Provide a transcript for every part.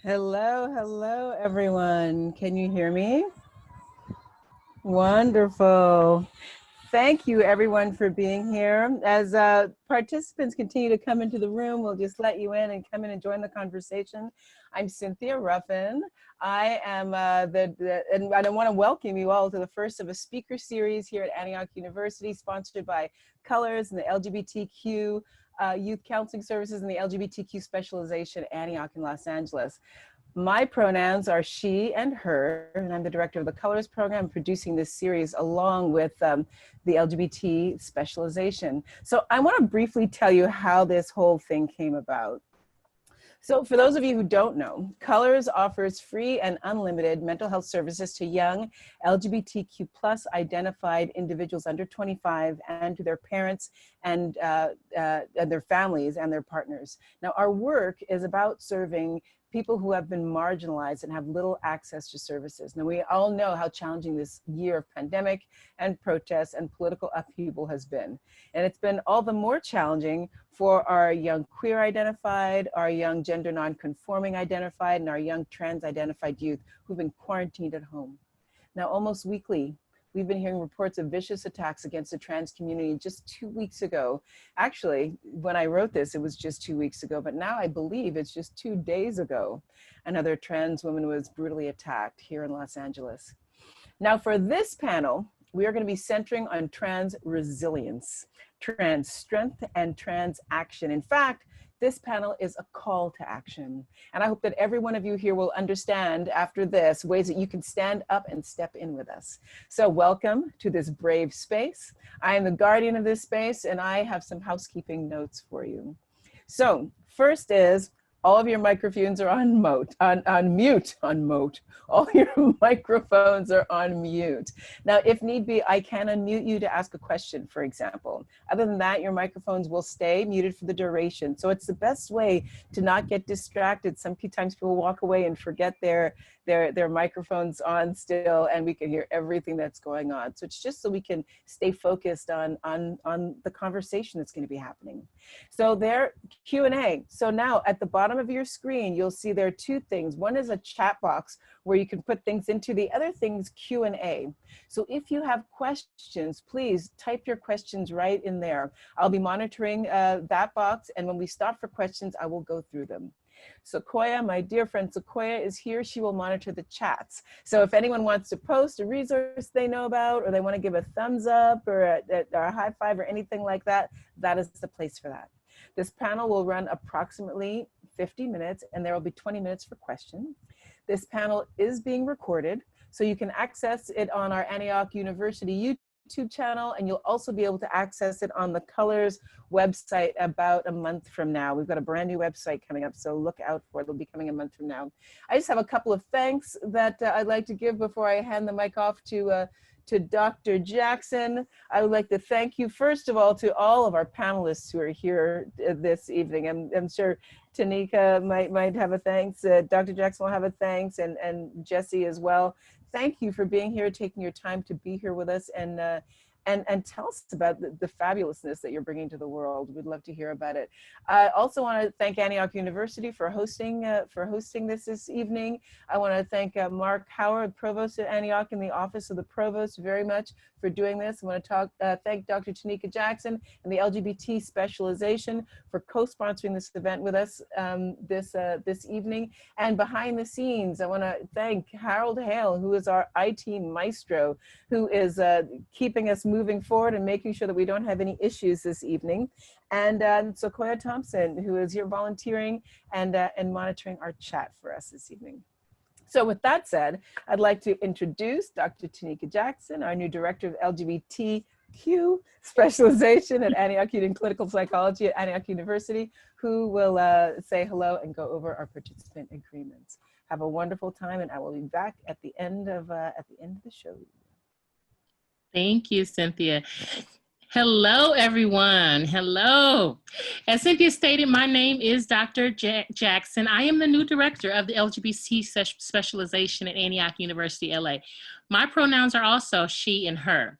Hello, hello, everyone. Can you hear me? Wonderful. Thank you, everyone, for being here. As participants continue to come into the room, we'll just let you in and come in and join the conversation. I'm Cynthia Ruffin. I am and I want to welcome you all to the first of a speaker series here at Antioch University, sponsored by Colors and the LGBTQ Youth Counseling Services and the LGBTQ Specialization at Antioch in Los Angeles. My pronouns are she and her, and I'm the director of the Colors program, producing this series along with the LGBT specialization. So I want to briefly tell you how this whole thing came about. So for those of you who don't know, Colors offers free and unlimited mental health services to young LGBTQ plus identified individuals under 25 and to their parents and their families and their partners. Now our work is about serving people who have been marginalized and have little access to services. Now, we all know how challenging this year of pandemic and protests and political upheaval has been. And it's been all the more challenging for our young queer identified, our young gender non-conforming identified, and our young trans identified youth who've been quarantined at home. Now, almost weekly, we've been hearing reports of vicious attacks against the trans community just 2 weeks ago. Actually, when I wrote this, it was just 2 weeks ago, but now I believe it's just 2 days ago. Another trans woman was brutally attacked here in Los Angeles. Now for this panel, we are going to be centering on trans resilience, trans strength, and trans action. In fact, this panel is a call to action. And I hope that every one of you here will understand after this ways that you can stand up and step in with us. So welcome to this brave space. I am the guardian of this space and I have some housekeeping notes for you. So first is, all of your microphones are on mute. All your microphones are on mute. Now, if need be, I can unmute you to ask a question, for example. Other than that, your microphones will stay muted for the duration. So it's the best way to not get distracted. Sometimes people walk away and forget their microphones on still, and we can hear everything that's going on. So it's just so we can stay focused on the conversation that's going to be happening. So there, Q&A. So now at the bottom of your screen, you'll see there are two things. One is a chat box where you can put things into. The other thing is Q&A. So if you have questions, please type your questions right in there. I'll be monitoring that box, and when we stop for questions, I will go through them. Sequoia, my dear friend Sequoia is here. She will monitor the chats. So if anyone wants to post a resource they know about, or they want to give a thumbs up or a high five or anything like that, that is the place for that. This panel will run approximately 50 minutes and there will be 20 minutes for questions. This panel is being recorded, so you can access it on our Antioch University YouTube channel, and you'll also be able to access it on the Colors website about a month from now. We've got a brand new website coming up, so look out for it. It'll be coming a month from now. I just have a couple of thanks that I'd like to give before I hand the mic off to Dr. Jackson. I would like to thank you, first of all, to all of our panelists who are here this evening. I'm sure Tanika might have a thanks, Dr. Jackson will have a thanks, and Jessie as well. Thank you for being here, taking your time to be here with us, and tell us about the fabulousness that you're bringing to the world. We'd love to hear about it. I also want to thank Antioch University for hosting this evening. I want to thank Mark Howard, Provost at Antioch, in the Office of the Provost, very much for doing this. I want to thank Dr. Tanika Jackson and the LGBT Specialization for co-sponsoring this event with us this evening. And behind the scenes, I want to thank Harold Hale, who is our IT maestro, who is keeping us moving forward and making sure that we don't have any issues this evening. And Sequoia Thompson, who is here volunteering and monitoring our chat for us this evening. So with that said, I'd like to introduce Dr. Tanika Jackson, our new Director of LGBTQ Specialization at Antioch in Clinical Psychology at Antioch University, who will say hello and go over our participant agreements. Have a wonderful time, and I will be back at the end of the show. Thank you, Cynthia. Hello, everyone. Hello. As Cynthia stated, my name is Dr. Jackson. I am the new director of the LGBT Specialization at Antioch University, LA. My pronouns are also she and her.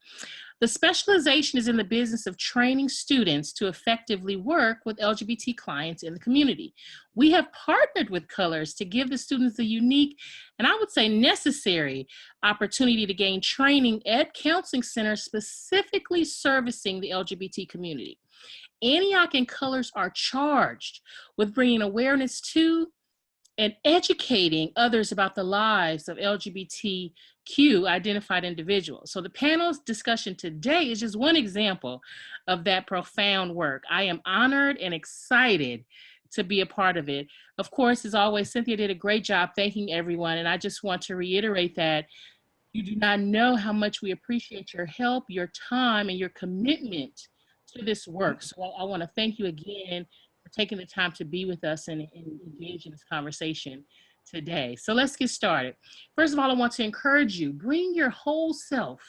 The specialization is in the business of training students to effectively work with LGBT clients in the community. We have partnered with Colors to give the students a unique, and I would say necessary, opportunity to gain training at counseling centers specifically servicing the LGBT community. Antioch and Colors are charged with bringing awareness to and educating others about the lives of LGBTQ identified individuals. So the panel's discussion today is just one example of that profound work. I am honored and excited to be a part of it. Of course, as always, Cynthia did a great job thanking everyone, and I just want to reiterate that you do not know how much we appreciate your help, your time, and your commitment to this work. So I want to thank you again for taking the time to be with us and engage in this conversation today. So let's get started. First of all, I want to encourage you, bring your whole self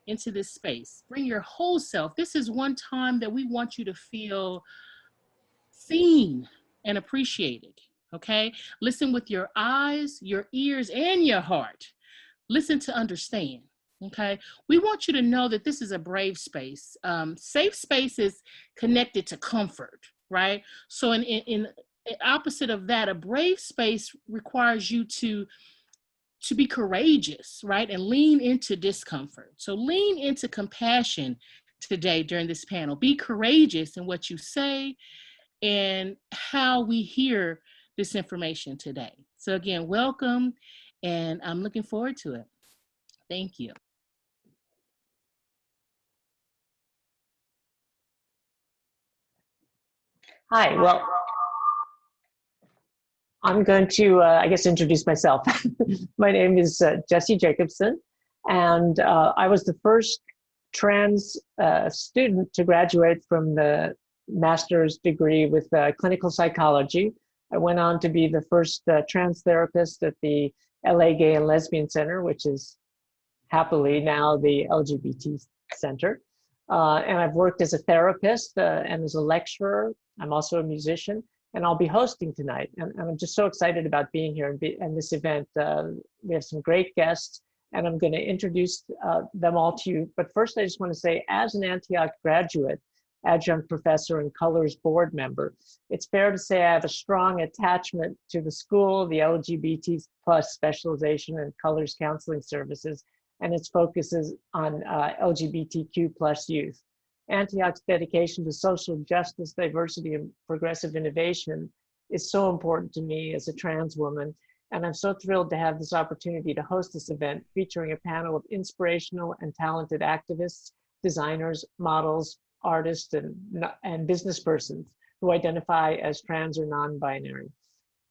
into this space. Bring your whole self. This is one time that we want you to feel seen and appreciated, okay? Listen with your eyes, your ears, and your heart. Listen to understand, okay? We want you to know that this is a brave space. Safe space is connected to comfort, right? So in opposite of that, a brave space requires you to be courageous, right? And lean into discomfort. So lean into compassion today during this panel. Be courageous in what you say and how we hear this information today. So again, welcome, and I'm looking forward to it. Thank you. Hi, well, I'm going to, I guess, introduce myself. My name is Jessie Jacobson, and I was the first trans student to graduate from the master's degree with clinical psychology. I went on to be the first trans therapist at the LA Gay and Lesbian Center, which is happily now the LGBT Center. And I've worked as a therapist and as a lecturer. I'm also a musician, and I'll be hosting tonight. And I'm just so excited about being here and this event. We have some great guests, and I'm going to introduce them all to you. But first, I just want to say, as an Antioch graduate, adjunct professor, and Colors board member, it's fair to say I have a strong attachment to the school, the LGBT plus specialization, and Colors counseling services, and its focuses on LGBTQ plus youth. Antioch's dedication to social justice, diversity, and progressive innovation is so important to me as a trans woman, and I'm so thrilled to have this opportunity to host this event featuring a panel of inspirational and talented activists, designers, models, artists, and business persons who identify as trans or non-binary.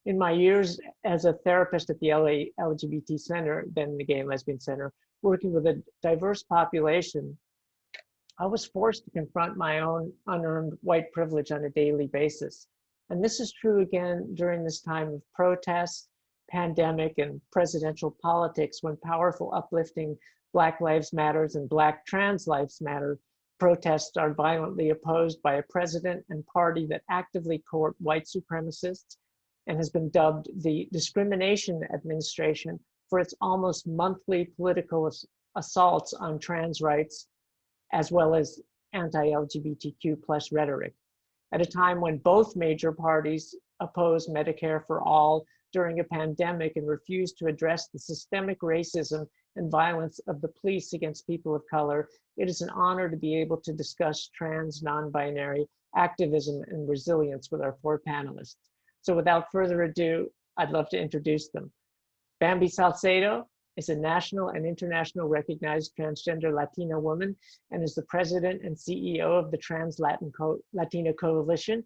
In my years as a therapist at the LA LGBT Center, then the Gay and Lesbian Center, working with a diverse population, I was forced to confront my own unearned white privilege on a daily basis. And this is true again during this time of protest, pandemic, and presidential politics, when powerful, uplifting Black Lives Matters and Black Trans Lives Matter protests are violently opposed by a president and party that actively court white supremacists and has been dubbed the discrimination administration for its almost monthly political assaults on trans rights, as well as anti-LGBTQ plus rhetoric. At a time when both major parties oppose Medicare for all during a pandemic and refuse to address the systemic racism and violence of the police against people of color, it is an honor to be able to discuss trans, non-binary activism and resilience with our four panelists. So without further ado, I'd love to introduce them. Bambi Salcedo is a national and international recognized transgender Latina woman and is the president and CEO of the Trans Latina Coalition,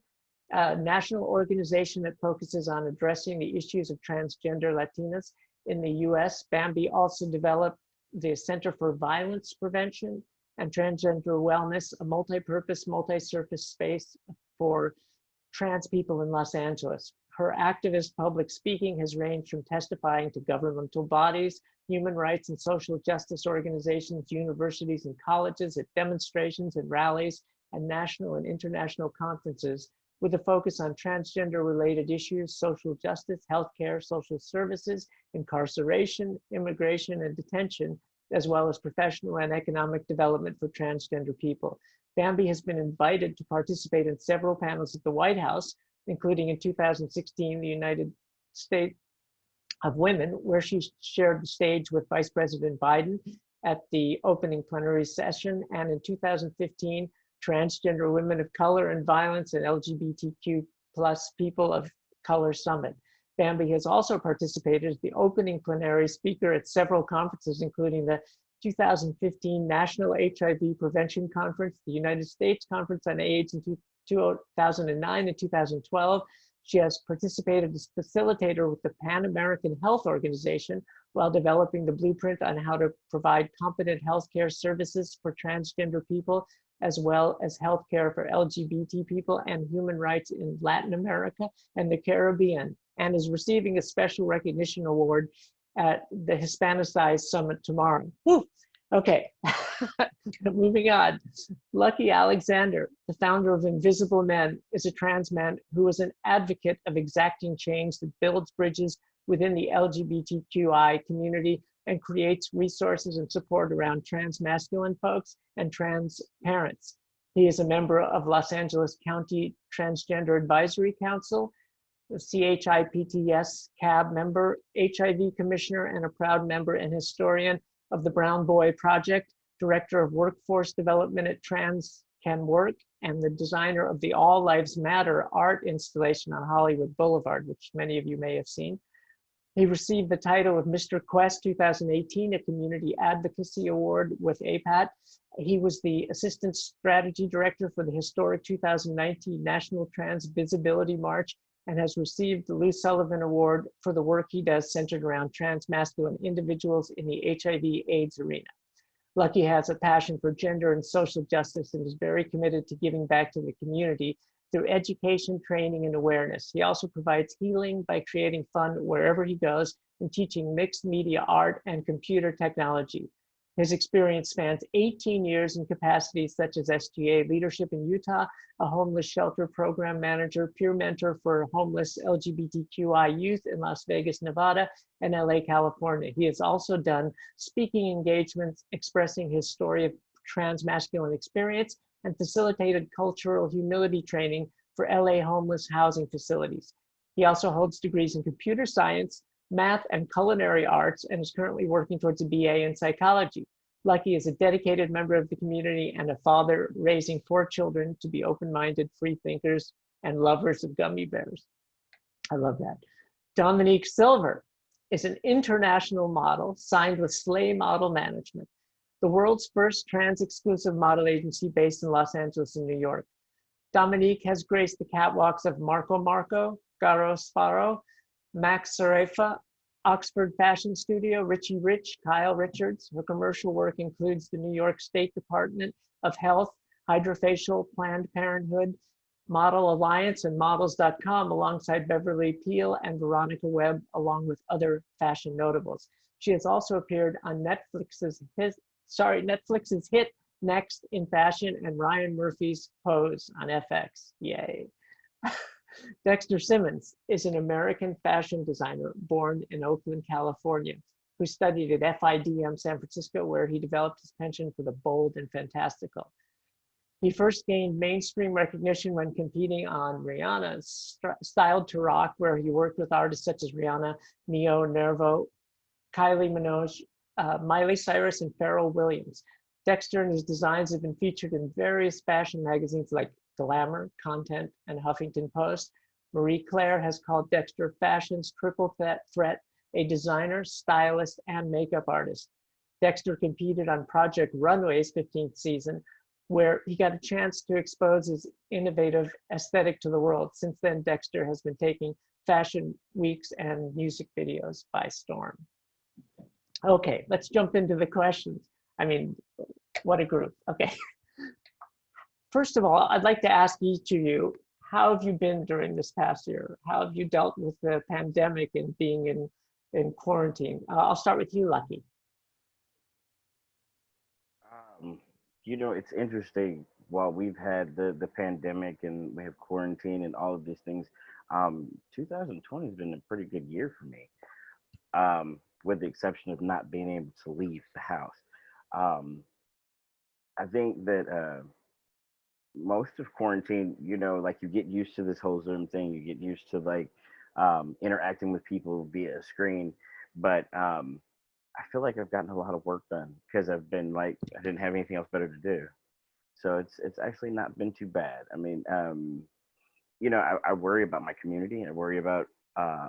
a national organization that focuses on addressing the issues of transgender Latinas in the US. Bambi also developed the Center for Violence Prevention and Transgender Wellness, a multi-purpose, multi-surface space for trans people in Los Angeles. Her activist public speaking has ranged from testifying to governmental bodies, human rights and social justice organizations, universities and colleges, at demonstrations and rallies, and national and international conferences, with a focus on transgender-related issues, social justice, healthcare, social services, incarceration, immigration, and detention, as well as professional and economic development for transgender people. Bambi has been invited to participate in several panels at the White House, including in 2016, the United States of Women, where she shared the stage with Vice President Biden at the opening plenary session, and in 2015, Transgender Women of Color and Violence and LGBTQ plus People of Color Summit. Bambi has also participated as the opening plenary speaker at several conferences, including the 2015 National HIV Prevention Conference, the United States Conference on AIDS in 2009 and 2012. She has participated as facilitator with the Pan American Health Organization while developing the blueprint on how to provide competent healthcare services for transgender people, as well as healthcare for LGBT people and human rights in Latin America and the Caribbean, and is receiving a special recognition award at the Hispanicized Summit tomorrow. Whew. Okay, moving on. Lucky Alexander, the founder of Invisible Men, is a trans man who is an advocate of exacting change that builds bridges within the LGBTQI community and creates resources and support around trans masculine folks and trans parents. He is a member of Los Angeles County Transgender Advisory Council, the CHIPTS CAB member, HIV commissioner, and a proud member and historian of the Brown Boy Project, director of workforce development at Trans Can Work, and the designer of the All Lives Matter art installation on Hollywood Boulevard, which many of you may have seen. He received the title of Mr. Quest 2018, a community advocacy award with APAT. He was the assistant strategy director for the historic 2019 National Trans Visibility March and has received the Lou Sullivan Award for the work he does centered around trans masculine individuals in the HIV/AIDS arena. Lucky has a passion for gender and social justice and is very committed to giving back to the community through education, training, and awareness. He also provides healing by creating fun wherever he goes and teaching mixed media art and computer technology. His experience spans 18 years in capacities such as SGA leadership in Utah, a homeless shelter program manager, peer mentor for homeless LGBTQI youth in Las Vegas, Nevada, and LA, California. He has also done speaking engagements expressing his story of trans masculine experience and facilitated cultural humility training for LA homeless housing facilities. He also holds degrees in computer science, math, and culinary arts, and is currently working towards a BA in psychology. Lucky is a dedicated member of the community and a father raising 4 children to be open-minded, free thinkers, and lovers of gummy bears. I love that. Dominique Silver is an international model signed with Slay Model Management, the world's first trans-exclusive model agency based in Los Angeles and New York. Dominique has graced the catwalks of Marco Marco, Garo Sparrow, Max Sarefa, Oxford Fashion Studio, Richie Rich, Kyle Richards. Her commercial work includes the New York State Department of Health, Hydrofacial, Planned Parenthood, Model Alliance, and Models.com, alongside Beverly Peel and Veronica Webb, along with other fashion notables. She has also appeared on Netflix's hit Next in Fashion and Ryan Murphy's Pose on FX. Yay. Dexter Simmons is an American fashion designer born in Oakland, California, who studied at FIDM San Francisco, where he developed his penchant for the bold and fantastical. He first gained mainstream recognition when competing on Rihanna's Styled to Rock, where he worked with artists such as Rihanna, Neo, Nervo, Kylie Minogue, Miley Cyrus, and Pharrell Williams. Dexter and his designs have been featured in various fashion magazines like Glamour, Content, and Huffington Post. Marie Claire has called Dexter fashion's triple threat, a designer, stylist, and makeup artist. Dexter competed on Project Runway's 15th season, where he got a chance to expose his innovative aesthetic to the world. Since then, Dexter has been taking fashion weeks and music videos by storm. Okay, let's jump into the questions. I mean, what a group. Okay. First of all, I'd like to ask each of you, how have you been during this past year? How have you dealt with the pandemic and being in quarantine? I'll start with you, Lucky. You know, it's interesting. While we've had the pandemic and we have quarantine and all of these things, 2020 has been a pretty good year for me. with the exception of not being able to leave the house. Um, I think that most of quarantine, like you get used to this whole Zoom thing, you get used to like interacting with people via a screen, but I feel like I've gotten a lot of work done because I've been like I didn't have anything else better to do. So it's actually not been too bad. I mean, I worry about my community and I worry about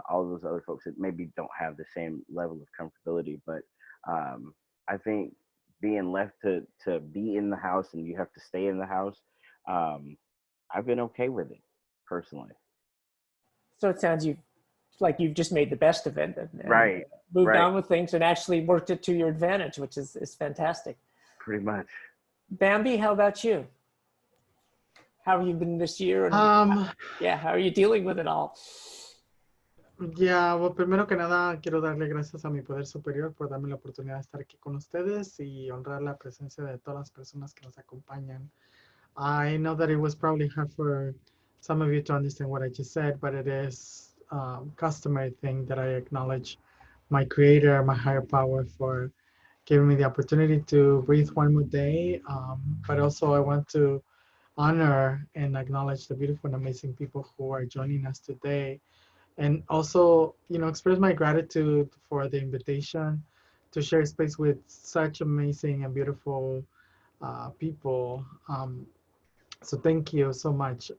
all those other folks that maybe don't have the same level of comfortability. But I think being left to be in the house and you have to stay in the house, I've been okay with it personally. So it sounds like you've just made the best of it and Right. moved Right. on with things and actually worked it to your advantage, which is fantastic. Pretty much. Bambi, how about you? How have you been this year? And how are you dealing with it all? Ya, bueno, primero que nada, quiero darle gracias a mi poder superior por darme la oportunidad de estar aquí con ustedes y honrar la presencia de todas las personas que nos acompañan. I know that it was probably hard for some of you to understand what I just said, but it is customary thing that I acknowledge my creator, my higher power for giving me the opportunity to breathe one more day. But also I want to honor and acknowledge the beautiful and amazing people who are joining us today. And also, express my gratitude for the invitation to share space with such amazing and beautiful people. So thank you so much.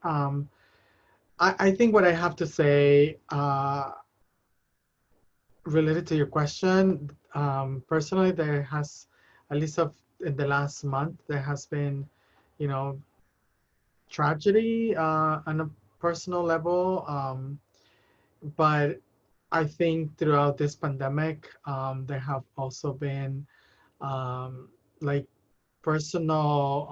I think what I have to say related to your question, personally, there has, at least in the last month, there has been, tragedy on a personal level. But I think throughout this pandemic, there have also been like personal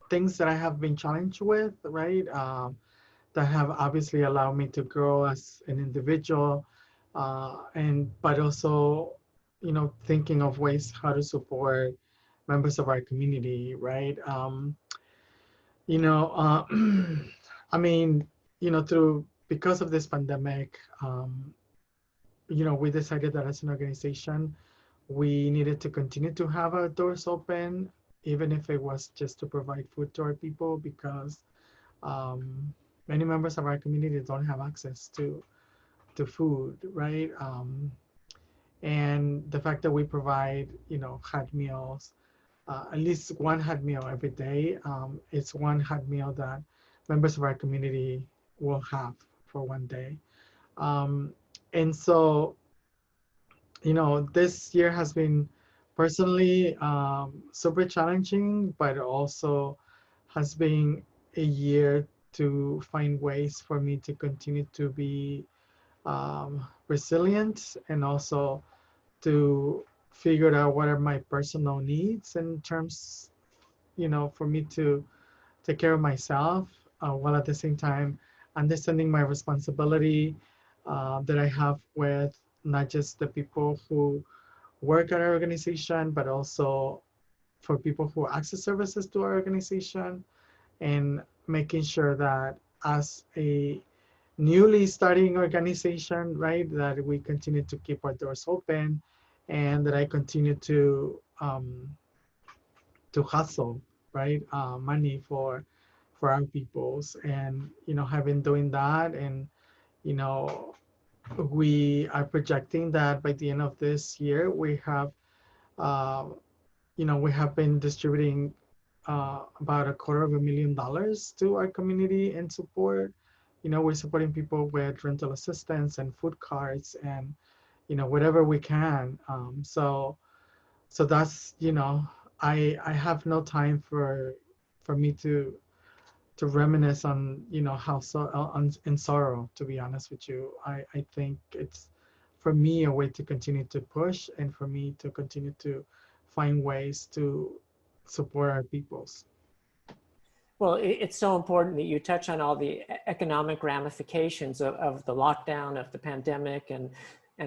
things that I have been challenged with, right? That have obviously allowed me to grow as an individual, but also, thinking of ways how to support members of our community, right? I mean, because of this pandemic, we decided that as an organization, we needed to continue to have our doors open, even if it was just to provide food to our people, because many members of our community don't have access to food, right? And the fact that we provide, hot meals, at least one hot meal every day, it's one hot meal that members of our community will have for one day. And so, this year has been personally super challenging, but also has been a year to find ways for me to continue to be resilient and also to figure out what are my personal needs in terms, for me to take care of myself while at the same time understanding my responsibility that I have with not just the people who work at our organization, but also for people who access services to our organization, and making sure that as a newly starting organization, right, that we continue to keep our doors open and that I continue to hustle, right, money for our peoples. And, have been doing that. And, we are projecting that by the end of this year, we have, we have been distributing about $250,000 to our community in support. We're supporting people with rental assistance and food cards and, whatever we can. So that's, I have no time for me to reminisce on, how in sorrow, to be honest with you. I think it's, for me, a way to continue to push and for me to continue to find ways to support our peoples. Well, it's so important that you touch on all the economic ramifications of the lockdown, of the pandemic, and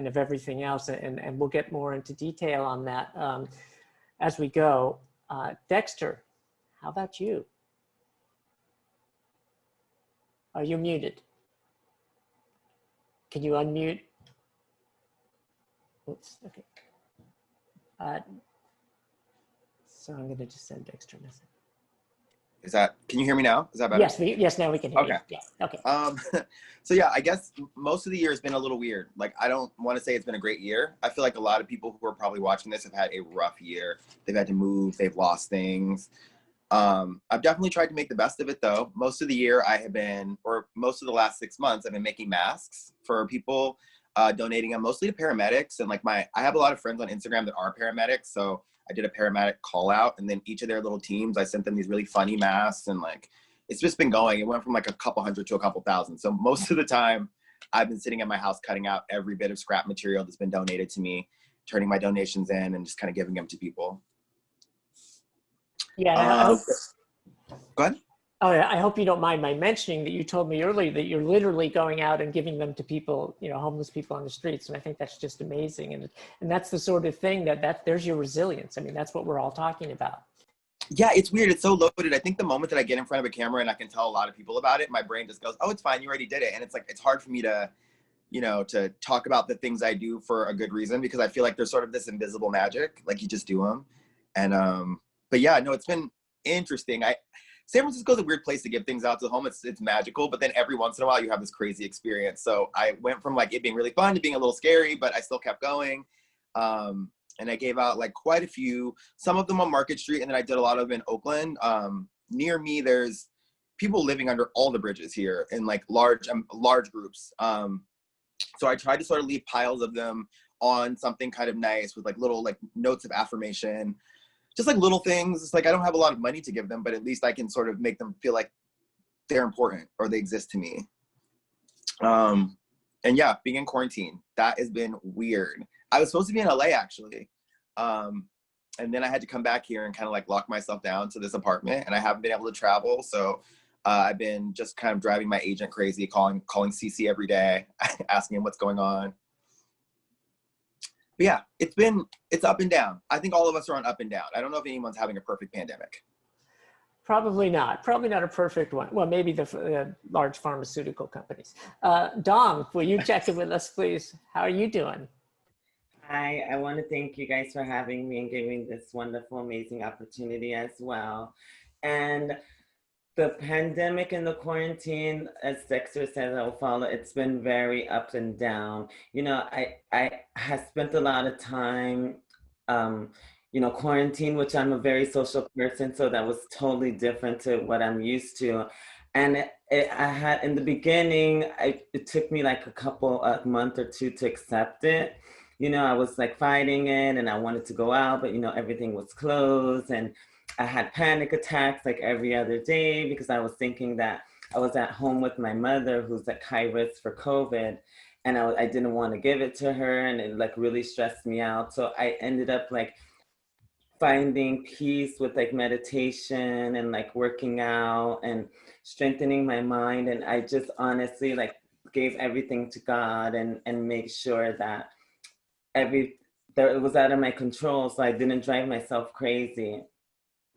of everything else. And we'll get more into detail on that as we go. Dexter, how about you? Are you muted? Can you unmute? Oops, okay. So I'm gonna just send extra message. Can you hear me now? Is that better? Yes, now we can hear Okay. you. Yeah, okay. So yeah, I guess most of the year has been a little weird. Like, I don't want to say it's been a great year. I feel like a lot of people who are probably watching this have had a rough year. They've had to move, they've lost things. I've definitely tried to make the best of it though. Most of the year most of the last 6 months, I've been making masks for people, donating them mostly to paramedics. And like I have a lot of friends on Instagram that are paramedics. So I did a paramedic call out, and then each of their little teams, I sent them these really funny masks, and like, it's just been going. It went from like a couple hundred to a couple thousand. So most of the time I've been sitting at my house, cutting out every bit of scrap material that's been donated to me, turning my donations in, and just kind of giving them to people. Yeah, I hope, go ahead. oh, yeah, I hope you don't mind my mentioning that you told me earlier that you're literally going out and giving them to people, you know, homeless people on the streets. And I think that's just amazing. And that's the sort of thing that there's your resilience. I mean, that's what we're all talking about. Yeah, it's weird. It's so loaded. I think the moment that I get in front of a camera and I can tell a lot of people about it, my brain just goes, oh, it's fine. You already did it. And it's like, it's hard for me to, you know, to talk about the things I do for a good reason, because I feel like there's sort of this invisible magic, like you just do them. And, but yeah, no, it's been interesting. San Francisco is a weird place to give things out to the home. It's magical, but then every once in a while you have this crazy experience. So I went from like it being really fun to being a little scary, but I still kept going. And I gave out like quite a few, some of them on Market Street, and then I did a lot of them in Oakland. Near me, there's people living under all the bridges here in like large groups. So I tried to sort of leave piles of them on something kind of nice with like little like notes of affirmation, just like little things. It's like I don't have a lot of money to give them, but at least I can sort of make them feel like they're important or they exist to me. And yeah, being in quarantine, that has been weird. I was supposed to be in LA actually. And then I had to come back here and kind of like lock myself down to this apartment, and I haven't been able to travel. So I've been just kind of driving my agent crazy, calling CC every day, asking him what's going on. But yeah, it's up and down. I think all of us are on up and down. I don't know if anyone's having a perfect pandemic. Probably not a perfect one. Well, maybe the large pharmaceutical companies. Dom, will you check in with us, please? How are you doing? Hi, I want to thank you guys for having me and giving this wonderful, amazing opportunity as well. And the pandemic and the quarantine, as Dexter says, I will follow, it's been very up and down. You know, I have spent a lot of time, you know, quarantine, which I'm a very social person, so that was totally different to what I'm used to. And I had, in the beginning, it took me like a month or two to accept it. You know, I was like fighting it and I wanted to go out, but you know, everything was closed, and I had panic attacks like every other day because I was thinking that I was at home with my mother who's at high risk for COVID, and I didn't want to give it to her, and it like really stressed me out. So I ended up like finding peace with like meditation and like working out and strengthening my mind. And I just honestly like gave everything to God and make sure that it was out of my control, so I didn't drive myself crazy.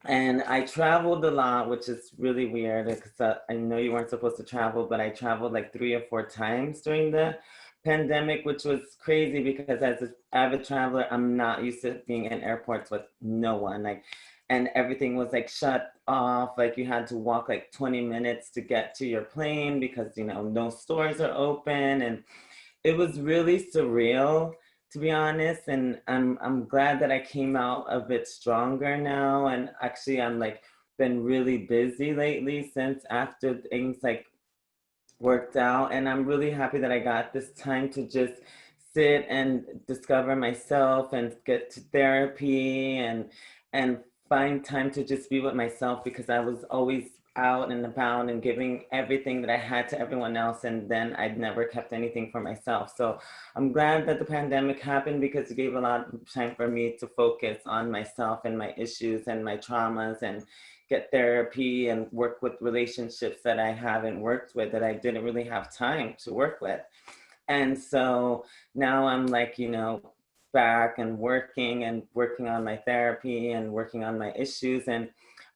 And I traveled a lot, which is really weird because I know you weren't supposed to travel, but I traveled like 3 or 4 times during the pandemic, which was crazy because as an avid traveler, I'm not used to being in airports with no one. Like, and everything was like shut off. Like you had to walk like 20 minutes to get to your plane because, you know, no stores are open. And it was really surreal, to be honest. And I'm glad that I came out a bit stronger now. And actually I'm like been really busy lately since after things like worked out. And I'm really happy that I got this time to just sit and discover myself and get to therapy and find time to just be with myself, because I was always out and about and giving everything that I had to everyone else, and then I'd never kept anything for myself. So I'm glad that the pandemic happened because it gave a lot of time for me to focus on myself and my issues and my traumas and get therapy and work with relationships that I haven't worked with, that I didn't really have time to work with. And so now I'm like, you know, back and working on my therapy and working on my issues. And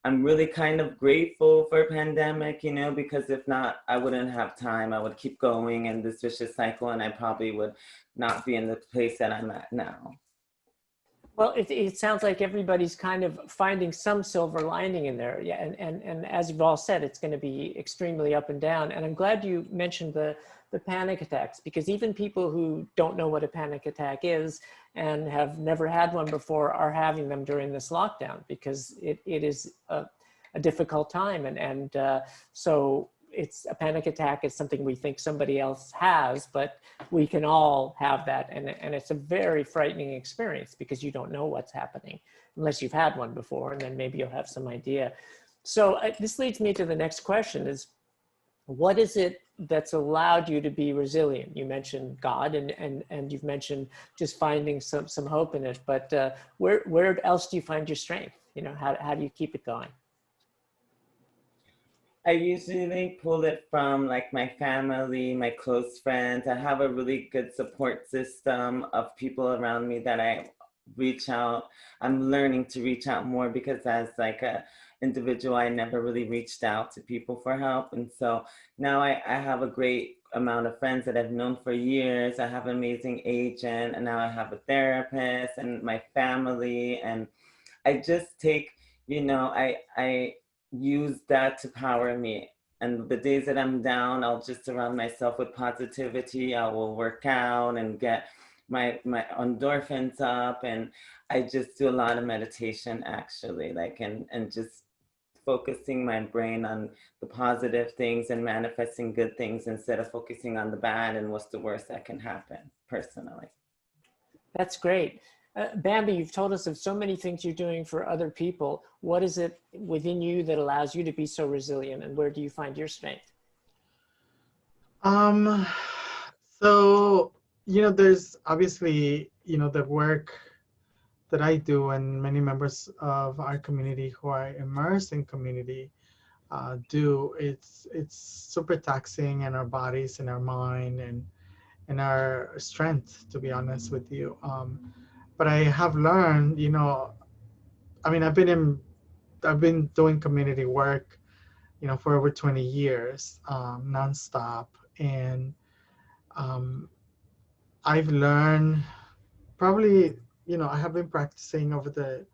I'm really kind of grateful for pandemic, you know, because if not, I wouldn't have time. I would keep going in this vicious cycle, and I probably would not be in the place that I'm at now. Well, it sounds like everybody's kind of finding some silver lining in there. Yeah, and as you've all said, it's going to be extremely up and down. And I'm glad you mentioned the panic attacks, because even people who don't know what a panic attack is and have never had one before are having them during this lockdown, because it is a difficult time. So it's a panic attack is something we think somebody else has, but we can all have that. And it's a very frightening experience, because you don't know what's happening unless you've had one before, and then maybe you'll have some idea. So this leads me to the next question is, what is it that's allowed you to be resilient? You mentioned God, and you've mentioned just finding some hope in it, but where else do you find your strength? You know, how do you keep it going? I usually pull it from like my family, my close friends. I have a really good support system of people around me that I reach out. I'm learning to reach out more, because as like a individual, I never really reached out to people for help. And so now I have a great amount of friends that I've known for years. I have an amazing agent, and now I have a therapist and my family. And I just take, you know, I use that to power me. And the days that I'm down, I'll just surround myself with positivity. I will work out and get my endorphins up. And I just do a lot of meditation, actually, like, and just focusing my brain on the positive things and manifesting good things instead of focusing on the bad and what's the worst that can happen, personally. That's great. Bambi, you've told us of so many things you're doing for other people. What is it within you that allows you to be so resilient, and where do you find your strength? So, you know, there's obviously, you know, the work that I do and many members of our community who are immersed in community do. It's super taxing in our bodies and our mind and our strength, to be honest with you. But I have learned, you know, I mean, I've been doing community work, you know, for over 20 years, nonstop. And I've learned probably, you know, I have been practicing over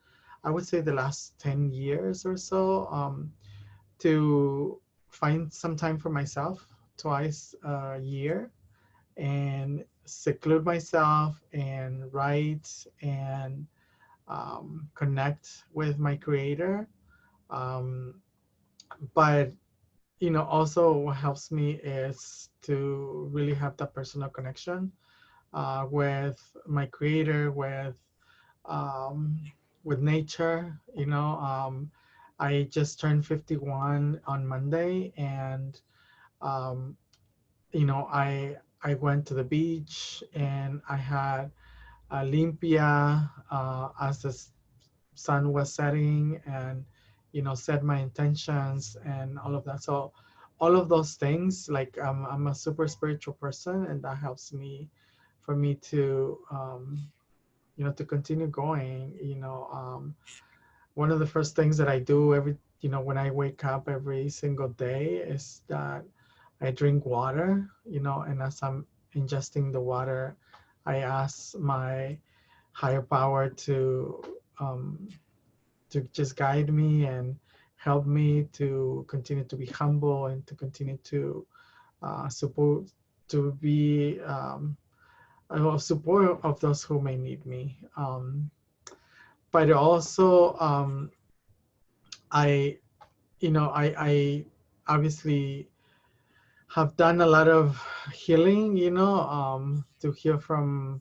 I would say the last 10 years or so, to find some time for myself twice a year and seclude myself and write and connect with my creator. But you know, also what helps me is to really have that personal connection with my creator, with nature. You know, I just turned 51 on Monday, and you know, I went to the beach and I had a limpia as the sun was setting, and you know, set my intentions and all of that. So all of those things, like I'm a super spiritual person, and that helps me, for me to you know, to continue going. You know, one of the first things that I do you know, when I wake up every single day is that I drink water, you know, and as I'm ingesting the water, I ask my higher power to just guide me and help me to continue to be humble and to continue to support, to be of support of those who may need me. But also, I, you know, I obviously have done a lot of healing, you know, to heal from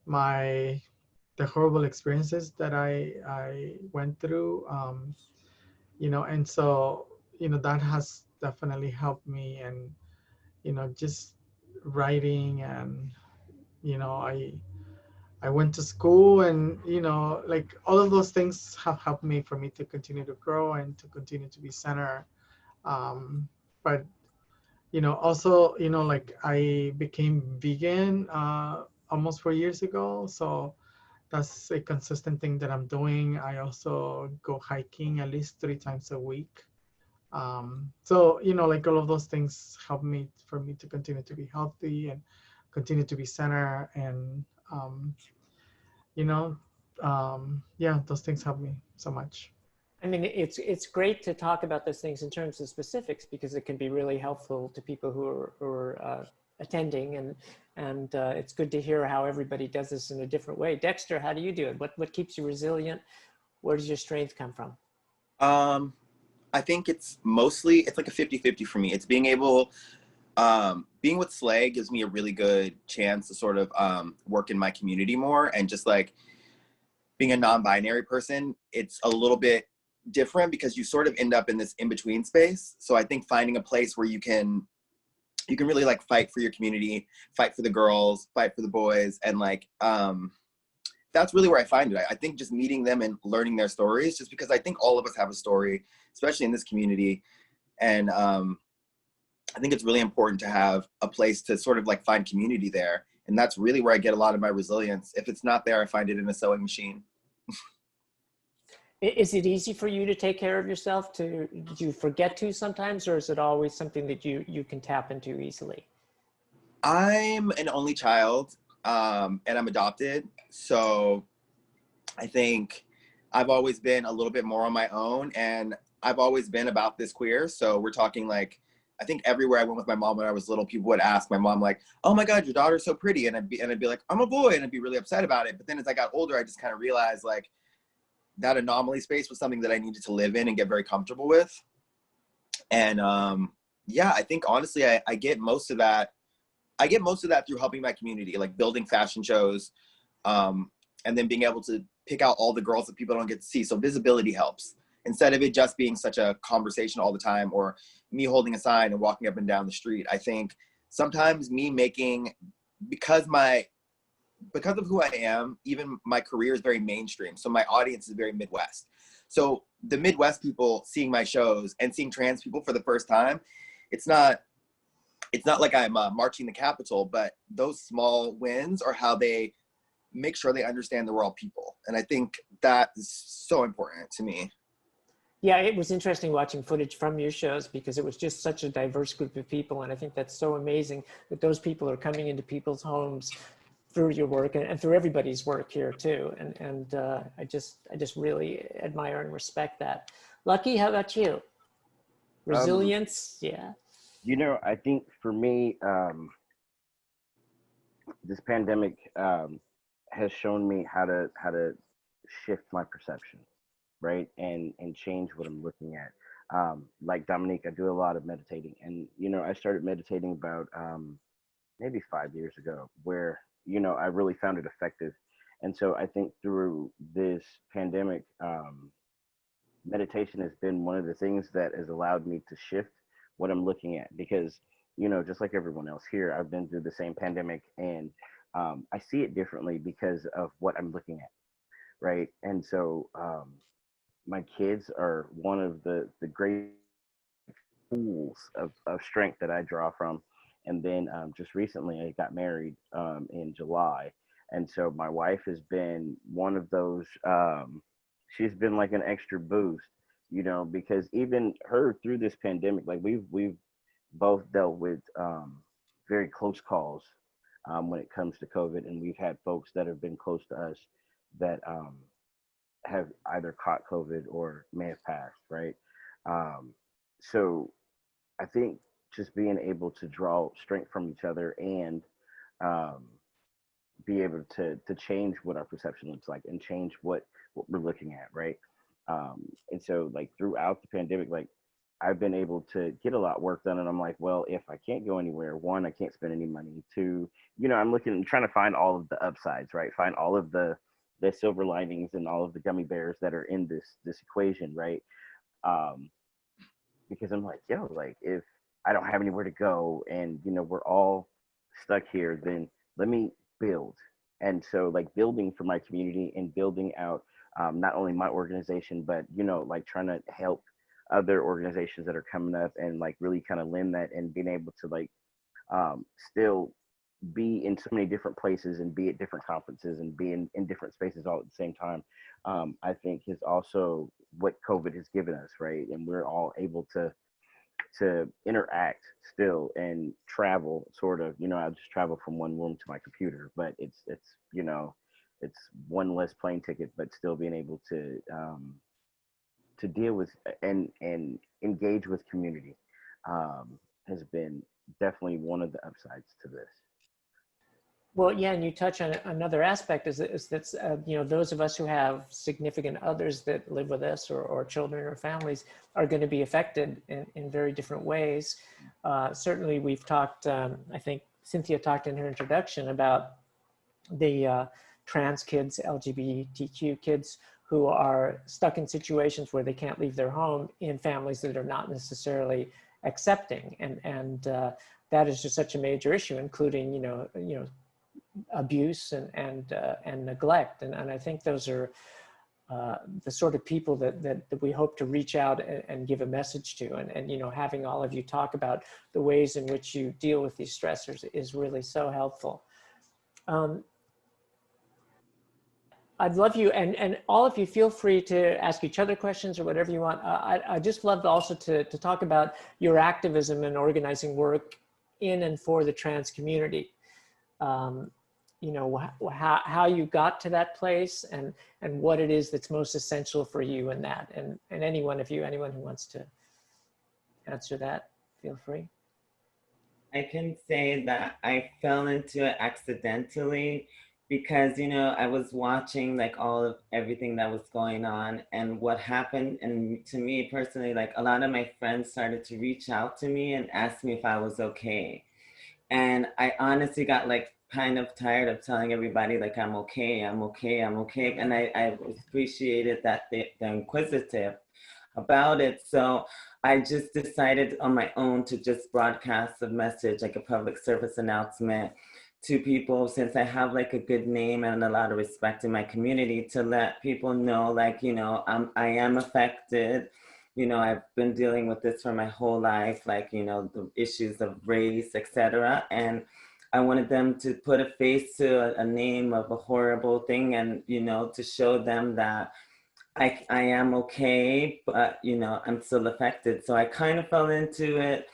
the horrible experiences that I went through, you know, and so, you know, that has definitely helped me. And, you know, just writing, and, you know, I went to school, and, you know, like all of those things have helped me, for me to continue to grow and to continue to be centered. But, you know, also, you know, like I became vegan almost 4 years ago. So that's a consistent thing that I'm doing. I also go hiking at least 3 times a week. So, like all of those things help me for me to continue to be healthy and continue to be centered. And, you know, yeah, those things help me so much. I mean, it's great to talk about those things in terms of specifics because it can be really helpful to people who are attending, and it's good to hear how everybody does this in a different way. Dexter, how do you do it? What keeps you resilient? Where does your strength come from? I think it's like a 50-50 for me. It's being able, being with Slay gives me a really good chance to sort of work in my community more, and just like being a non-binary person, it's a little bit different because you sort of end up in this in-between space. So I think finding a place where you can really like fight for your community, fight for the girls, fight for the boys, and like that's really where I find it. I think just meeting them and learning their stories, just because I think all of us have a story, especially in this community. And I think it's really important to have a place to sort of like find community there. And that's really where I get a lot of my resilience. If it's not there, I find it in a sewing machine. Is it easy for you to take care of yourself? Do you forget to sometimes, or is it always something that you can tap into easily? I'm an only child, and I'm adopted. So I think I've always been a little bit more on my own, and I've always been about this queer. So we're talking like, I think everywhere I went with my mom when I was little, people would ask my mom like, "Oh my God, your daughter's so pretty," and I'd be like, "I'm a boy," and I'd be really upset about it. But then as I got older, I just kind of realized like that anomaly space was something that I needed to live in and get very comfortable with. And yeah, I think honestly, I get most of that. I get most of that through helping my community, like building fashion shows, and then being able to pick out all the girls that people don't get to see. So visibility helps. Instead of it just being such a conversation all the time, or me holding a sign and walking up and down the street, I think sometimes me making, because of who I am, even my career is very mainstream. So my audience is very Midwest. So the Midwest people seeing my shows and seeing trans people for the first time, it's not like I'm marching the Capitol, but those small wins are how they make sure they understand that we're all people. And I think that is so important to me. Yeah, it was interesting watching footage from your shows because it was just such a diverse group of people. And I think that's so amazing that those people are coming into people's homes through your work and through everybody's work here too. And I just really admire and respect that. Lucky, how about you? Resilience, yeah. I think for me, this pandemic has shown me how to shift my perception, right, and change what I'm looking at. Like Dominique, I do a lot of meditating, and I started meditating about maybe 5 years ago, where I really found it effective. And so I think through this pandemic, meditation has been one of the things that has allowed me to shift what I'm looking at, because just like everyone else here, I've been through the same pandemic, and I see it differently because of what I'm looking at, right? And so my kids are one of the great pools of strength that I draw from. And then just recently I got married in July, and so my wife has been one of those, she's been like an extra boost, because even her through this pandemic, like we've both dealt with very close calls when it comes to COVID, and we've had folks that have been close to us that have either caught COVID or may have passed, right? So I think just being able to draw strength from each other, and be able to change what our perception looks like and change what we're looking at, right? And so like throughout the pandemic, like I've been able to get a lot of work done, and I'm like, well, if I can't go anywhere, one, I can't spend any money. Two, I'm looking and trying to find all of the upsides, right? Find all of the silver linings and all of the gummy bears that are in this equation, right? Because I'm like, yo, like if I don't have anywhere to go, and we're all stuck here, then let me build. And so like building for my community and building out not only my organization, but like trying to help other organizations that are coming up, and like really kind of lend that, and being able to like still be in so many different places and be at different conferences and be in different spaces all at the same time, I think is also what COVID has given us, right? And we're all able to interact still and travel, sort of. I just travel from one room to my computer, but it's it's one less plane ticket, but still being able to deal with and engage with community has been definitely one of the upsides to this. Well, yeah, and you touch on another aspect is that those of us who have significant others that live with us, or children or families, are going to be affected in very different ways. Certainly, we've talked. I think Cynthia talked in her introduction about the trans kids, LGBTQ kids who are stuck in situations where they can't leave their home in families that are not necessarily accepting, and that is just such a major issue, including abuse and neglect, and I think those are the sort of people that we hope to reach out and give a message to, and having all of you talk about the ways in which you deal with these stressors is really so helpful. I'd love you, and all of you, feel free to ask each other questions or whatever you want. I just love also to talk about your activism and organizing work in and for the trans community. How you got to that place, and what it is that's most essential for you in that. And anyone who wants to answer that, feel free. I can say that I fell into it accidentally because, I was watching like everything that was going on, and what happened. And to me personally, like a lot of my friends started to reach out to me and ask me if I was okay. And I honestly got like kind of tired of telling everybody like, I'm okay. And I appreciated that they're inquisitive about it. So I just decided on my own to just broadcast a message, like a public service announcement to people, since I have like a good name and a lot of respect in my community, to let people know, like, I am affected. I've been dealing with this for my whole life, like, the issues of race, etc. And I wanted them to put a face to a name of a horrible thing, and, to show them that I am okay, but, I'm still affected. So I kind of fell into it,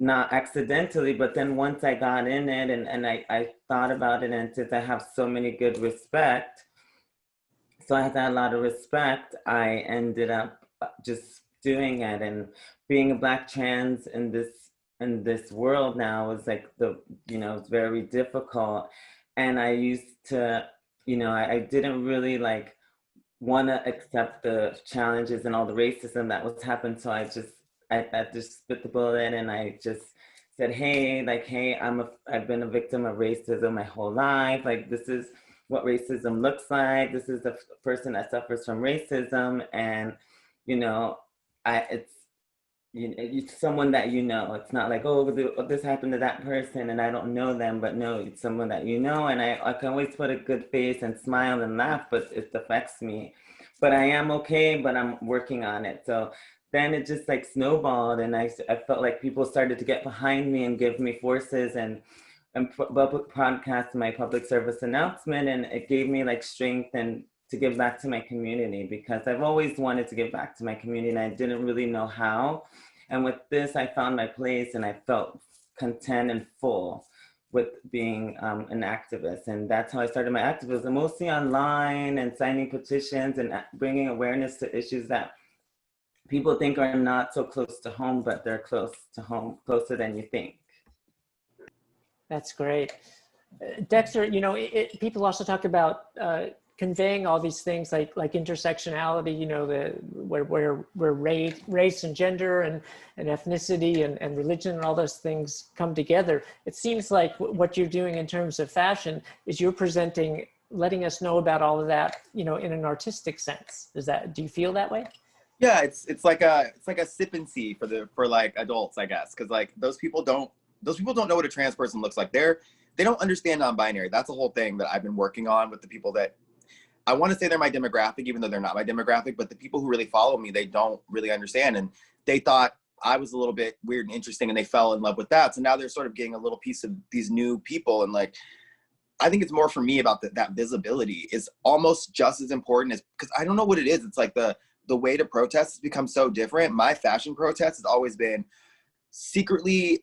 not accidentally, but then once I got in it and I thought about it, and since I have so many good respect, so I had a lot of respect, I ended up just doing it. And being a Black trans in this world now is like it's very difficult. And I used to, I didn't really like want to accept the challenges and all the racism that was happening. So I just spit the bullet, and I just said, hey, I've been a victim of racism my whole life. Like, this is what racism looks like. This is a person that suffers from racism. And, it's someone that it's not like, oh, this happened to that person and I don't know them, but no, it's someone that and I can always put a good face and smile and laugh, but it affects me. But I am okay, but I'm working on it. So then it just like snowballed, and I felt like people started to get behind me and give me forces and broadcast my public service announcement, and it gave me like strength and to give back to my community, because I've always wanted to give back to my community and I didn't really know how. And with this, I found my place, and I felt content and full with being an activist. And that's how I started my activism, mostly online and signing petitions and bringing awareness to issues that people think are not so close to home, but they're close to home, closer than you think. That's great. Dexter, people also talk about conveying all these things like intersectionality, where race and gender and ethnicity and religion and all those things come together. It seems like what you're doing in terms of fashion is you're presenting, letting us know about all of that, in an artistic sense. Do you feel that way? Yeah, it's like a sip and see for like adults, I guess, because like those people don't know what a trans person looks like. They don't understand non-binary. That's a whole thing that I've been working on with the people that I want to say they're my demographic, even though they're not my demographic, but the people who really follow me, they don't really understand. And they thought I was a little bit weird and interesting, and they fell in love with that. So now they're sort of getting a little piece of these new people. And like, I think it's more for me about that visibility is almost just as important as, because I don't know what it is. It's like the way to protest has become so different. My fashion protest has always been secretly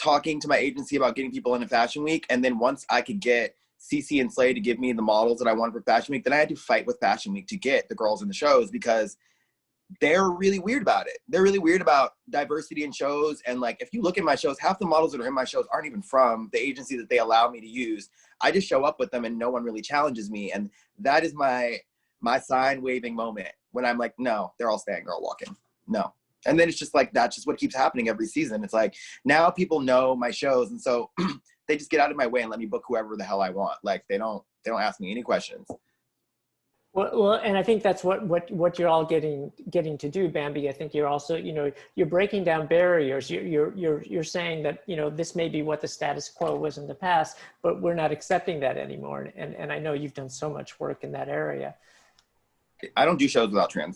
talking to my agency about getting people into Fashion Week. And then once I could get Cece and Slay to give me the models that I wanted for Fashion Week, then I had to fight with Fashion Week to get the girls in the shows, because they're really weird about it. They're really weird about diversity in shows. And like, if you look at my shows, half the models that are in my shows aren't even from the agency that they allow me to use. I just show up with them and no one really challenges me. And that is my sign waving moment when I'm like, no, they're all staying girl walking. No. And then it's just like, that's just what keeps happening every season. It's like, now people know my shows. And so they just get out of my way and let me book whoever the hell I want. Like they don't ask me any questions. Well, and I think that's what you're all getting to do, Bambi. I think you're also, you're breaking down barriers. You're saying that, this may be what the status quo was in the past, but we're not accepting that anymore. And I know you've done so much work in that area. I don't do shows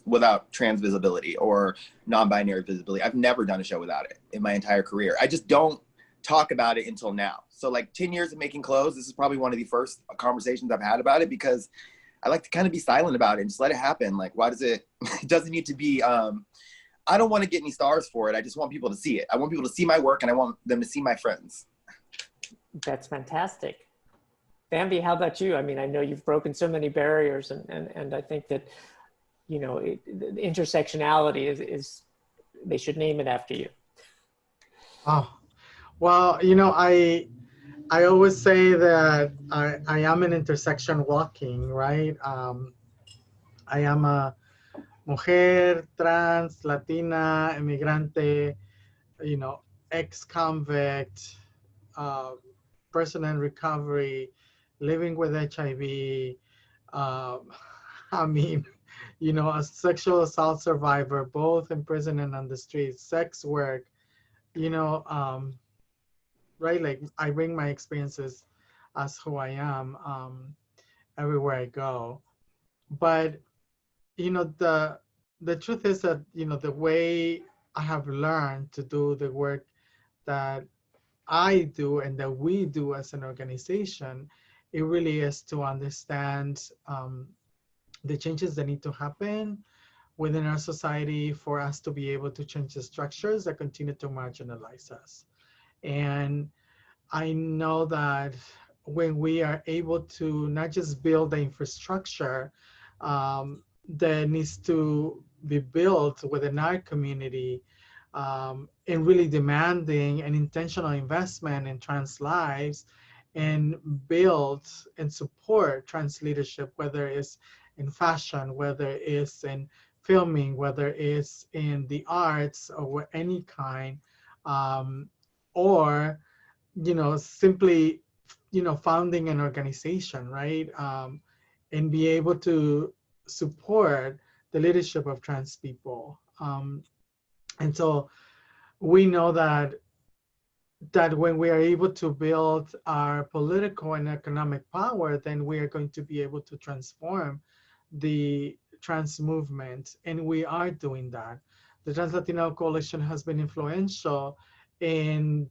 without trans visibility or non-binary visibility. I've never done a show without it in my entire career. I just don't talk about it until now. So like 10 years of making clothes, this is probably one of the first conversations I've had about it, because I like to kind of be silent about it and just let it happen. Like, why does it doesn't need to be, I don't want to get any stars for it. I just want people to see it. I want people to see my work, and I want them to see my friends. That's fantastic. Bambi, how about you? I mean, I know you've broken so many barriers, and I think that, the intersectionality is, they should name it after you. Oh, well, I always say that I am an intersection walking, right? I am a mujer, trans, Latina, emigrante, ex-convict, person in recovery, living with HIV. I mean, a sexual assault survivor, both in prison and on the streets, sex work, right? Like, I bring my experiences as who I am everywhere I go. But, the truth is that, the way I have learned to do the work that I do and that we do as an organization, it really is to understand the changes that need to happen within our society for us to be able to change the structures that continue to marginalize us. And I know that when we are able to not just build the infrastructure that needs to be built within our community, and really demanding an intentional investment in trans lives, and build and support trans leadership, whether it's in fashion, whether it's in filming, whether it's in the arts or any kind, or simply founding an organization, right, and be able to support the leadership of trans people. And so we know that when we are able to build our political and economic power, then we are going to be able to transform the trans movement, and we are doing that. The Trans Latino Coalition has been influential in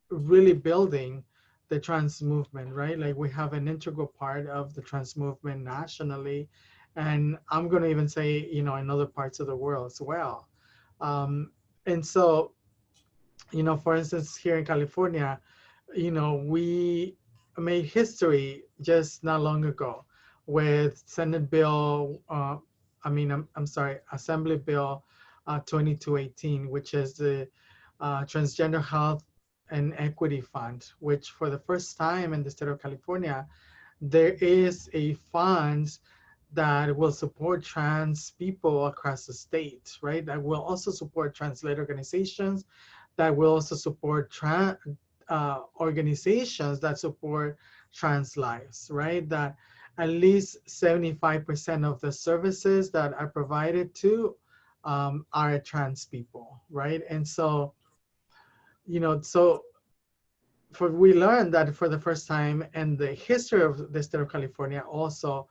really building the trans movement, right? Like, we have an integral part of the trans movement nationally, and I'm going to even say, in other parts of the world as well. And so, for instance, here in California, we made history just not long ago with Senate Bill, Assembly Bill 2218, which is the Transgender Health and Equity Fund, which for the first time in the state of California, there is a fund that will support trans people across the state, right? That will also support trans-led organizations, that will also support organizations that support trans lives, right? That at least 75% of the services that are provided to are trans people, right? And so, we learned that for the first time in the history of the state of California also,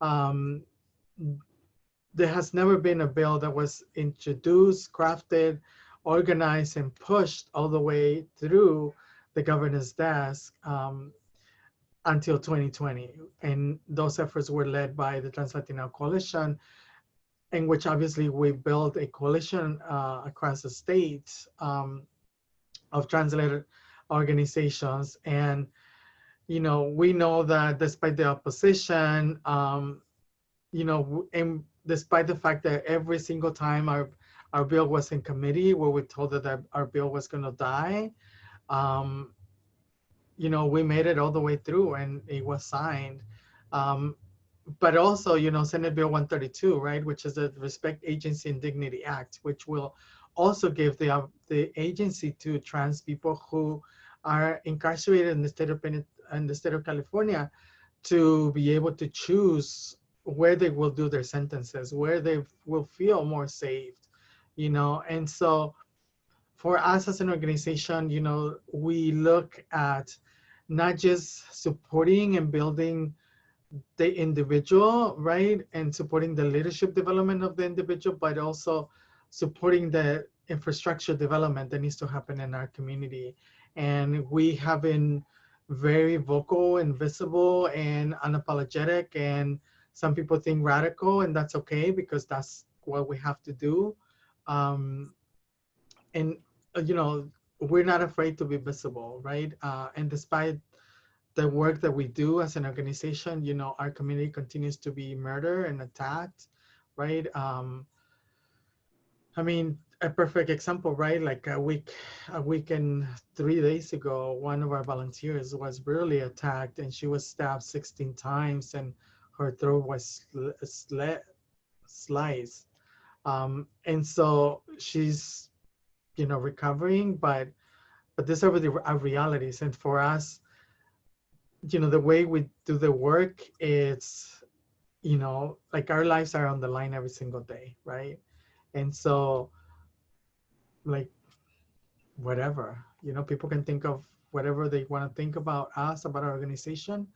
there has never been a bill that was introduced, crafted, organized and pushed all the way through the governor's desk until 2020. And those efforts were led by the Trans-Latino Coalition, in which obviously we built a coalition across the states of translated organizations. And, you know, we know that despite the opposition, you know, and despite the fact that every single time our bill was in committee where we told that our bill was going to die, you know, we made it all the way through and it was signed. But also, you know, Senate Bill 132, right, which is the Respect Agency and Dignity Act, which will also give the agency to trans people who are incarcerated in the state of California to be able to choose where they will do their sentences, where they will feel more safe, you know. And so for us as an organization, you know, we look at not just supporting and building the individual, right, and supporting the leadership development of the individual, but also supporting the infrastructure development that needs to happen in our community. And we have been very vocal and visible and unapologetic, and some people think radical, and that's okay because that's what we have to do. And you know, we're not afraid to be visible, right? And despite the work that we do as an organization, you know, our community continues to be murdered and attacked, right? I mean, a perfect example, right? Like a week and 3 days ago, one of our volunteers was brutally attacked and she was stabbed 16 times and her throat was sliced. And so she's, you know, recovering, but these are our realities. And for us, you know, the way we do the work, it's, you know, like our lives are on the line every single day, right? And so, like, whatever, you know, people can think of whatever they want to think about us, about our organization,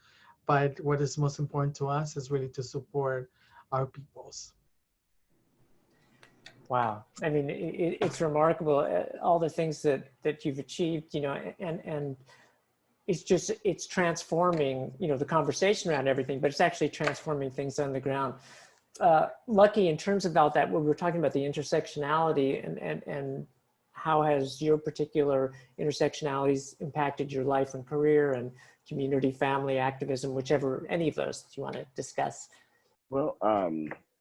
but what is most important to us is really to support our peoples. Wow. I mean, it's remarkable, all the things that you've achieved, you know, and it's transforming, you know, the conversation around everything, but it's actually transforming things on the ground. Lucky, in terms about that, when we're talking about the intersectionality and how has your particular intersectionalities impacted your life and career and community, family, activism, whichever, any of those that you want to discuss? Well,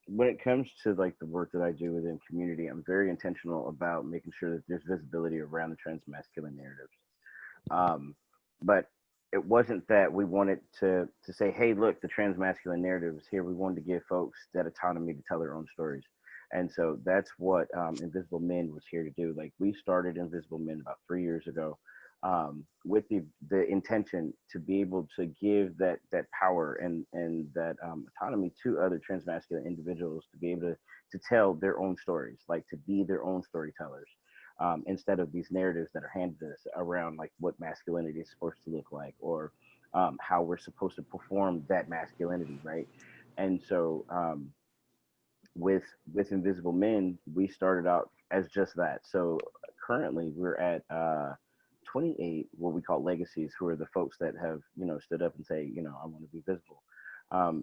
when it comes to like the work that I do within community, I'm very intentional about making sure that there's visibility around the trans-masculine narratives. But it wasn't that we wanted to say, hey, look, the trans-masculine narrative is here. We wanted to give folks that autonomy to tell their own stories. And so that's what Invisible Men was here to do. Like, we started Invisible Men about 3 years ago with the intention to be able to give that power and that autonomy to other transmasculine individuals to be able to tell their own stories, like to be their own storytellers, instead of these narratives that are handed us around like what masculinity is supposed to look like, or how we're supposed to perform that masculinity, right? And so with Invisible Men, we started out as just that. So currently we're at 28 what we call legacies, who are the folks that have, you know, stood up and say, you know, I want to be visible.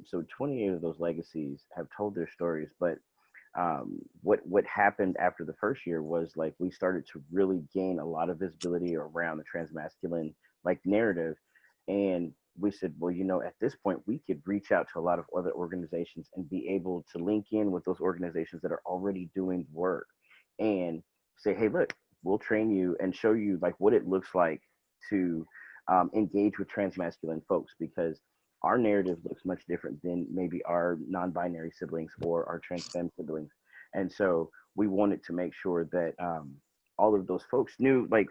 So 28 of those legacies have told their stories. But what happened after the first year was like we started to really gain a lot of visibility around the transmasculine like narrative. And we said, well, you know, at this point we could reach out to a lot of other organizations and be able to link in with those organizations that are already doing work and say, hey, look, we'll train you and show you like what it looks like to engage with transmasculine folks, because our narrative looks much different than maybe our non-binary siblings or our trans femme siblings. And so we wanted to make sure that all of those folks knew like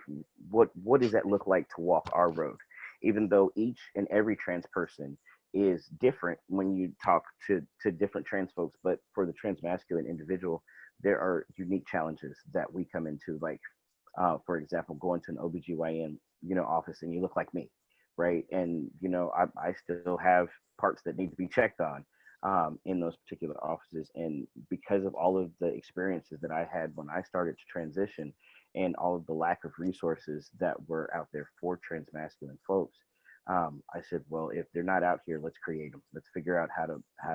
what does that look like to walk our road, even though each and every trans person is different when you talk to different trans folks. But for the transmasculine individual, there are unique challenges that we come into, like for example, going to an OBGYN, you know, office and you look like me, right? And, you know, I still have parts that need to be checked on in those particular offices. And because of all of the experiences that I had when I started to transition, and all of the lack of resources that were out there for transmasculine folks, I said, well, if they're not out here, let's create them. Let's figure out how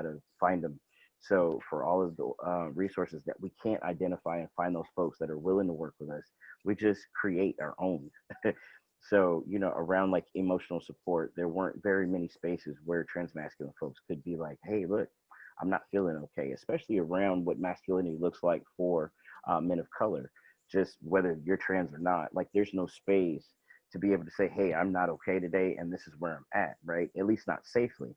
to find them. So for all of the resources that we can't identify and find those folks that are willing to work with us, we just create our own. So, you know, around like emotional support, there weren't very many spaces where transmasculine folks could be like, hey, look, I'm not feeling okay, especially around what masculinity looks like for men of color, just whether you're trans or not. Like, there's no space to be able to say, hey, I'm not okay today, and this is where I'm at, right? At least not safely,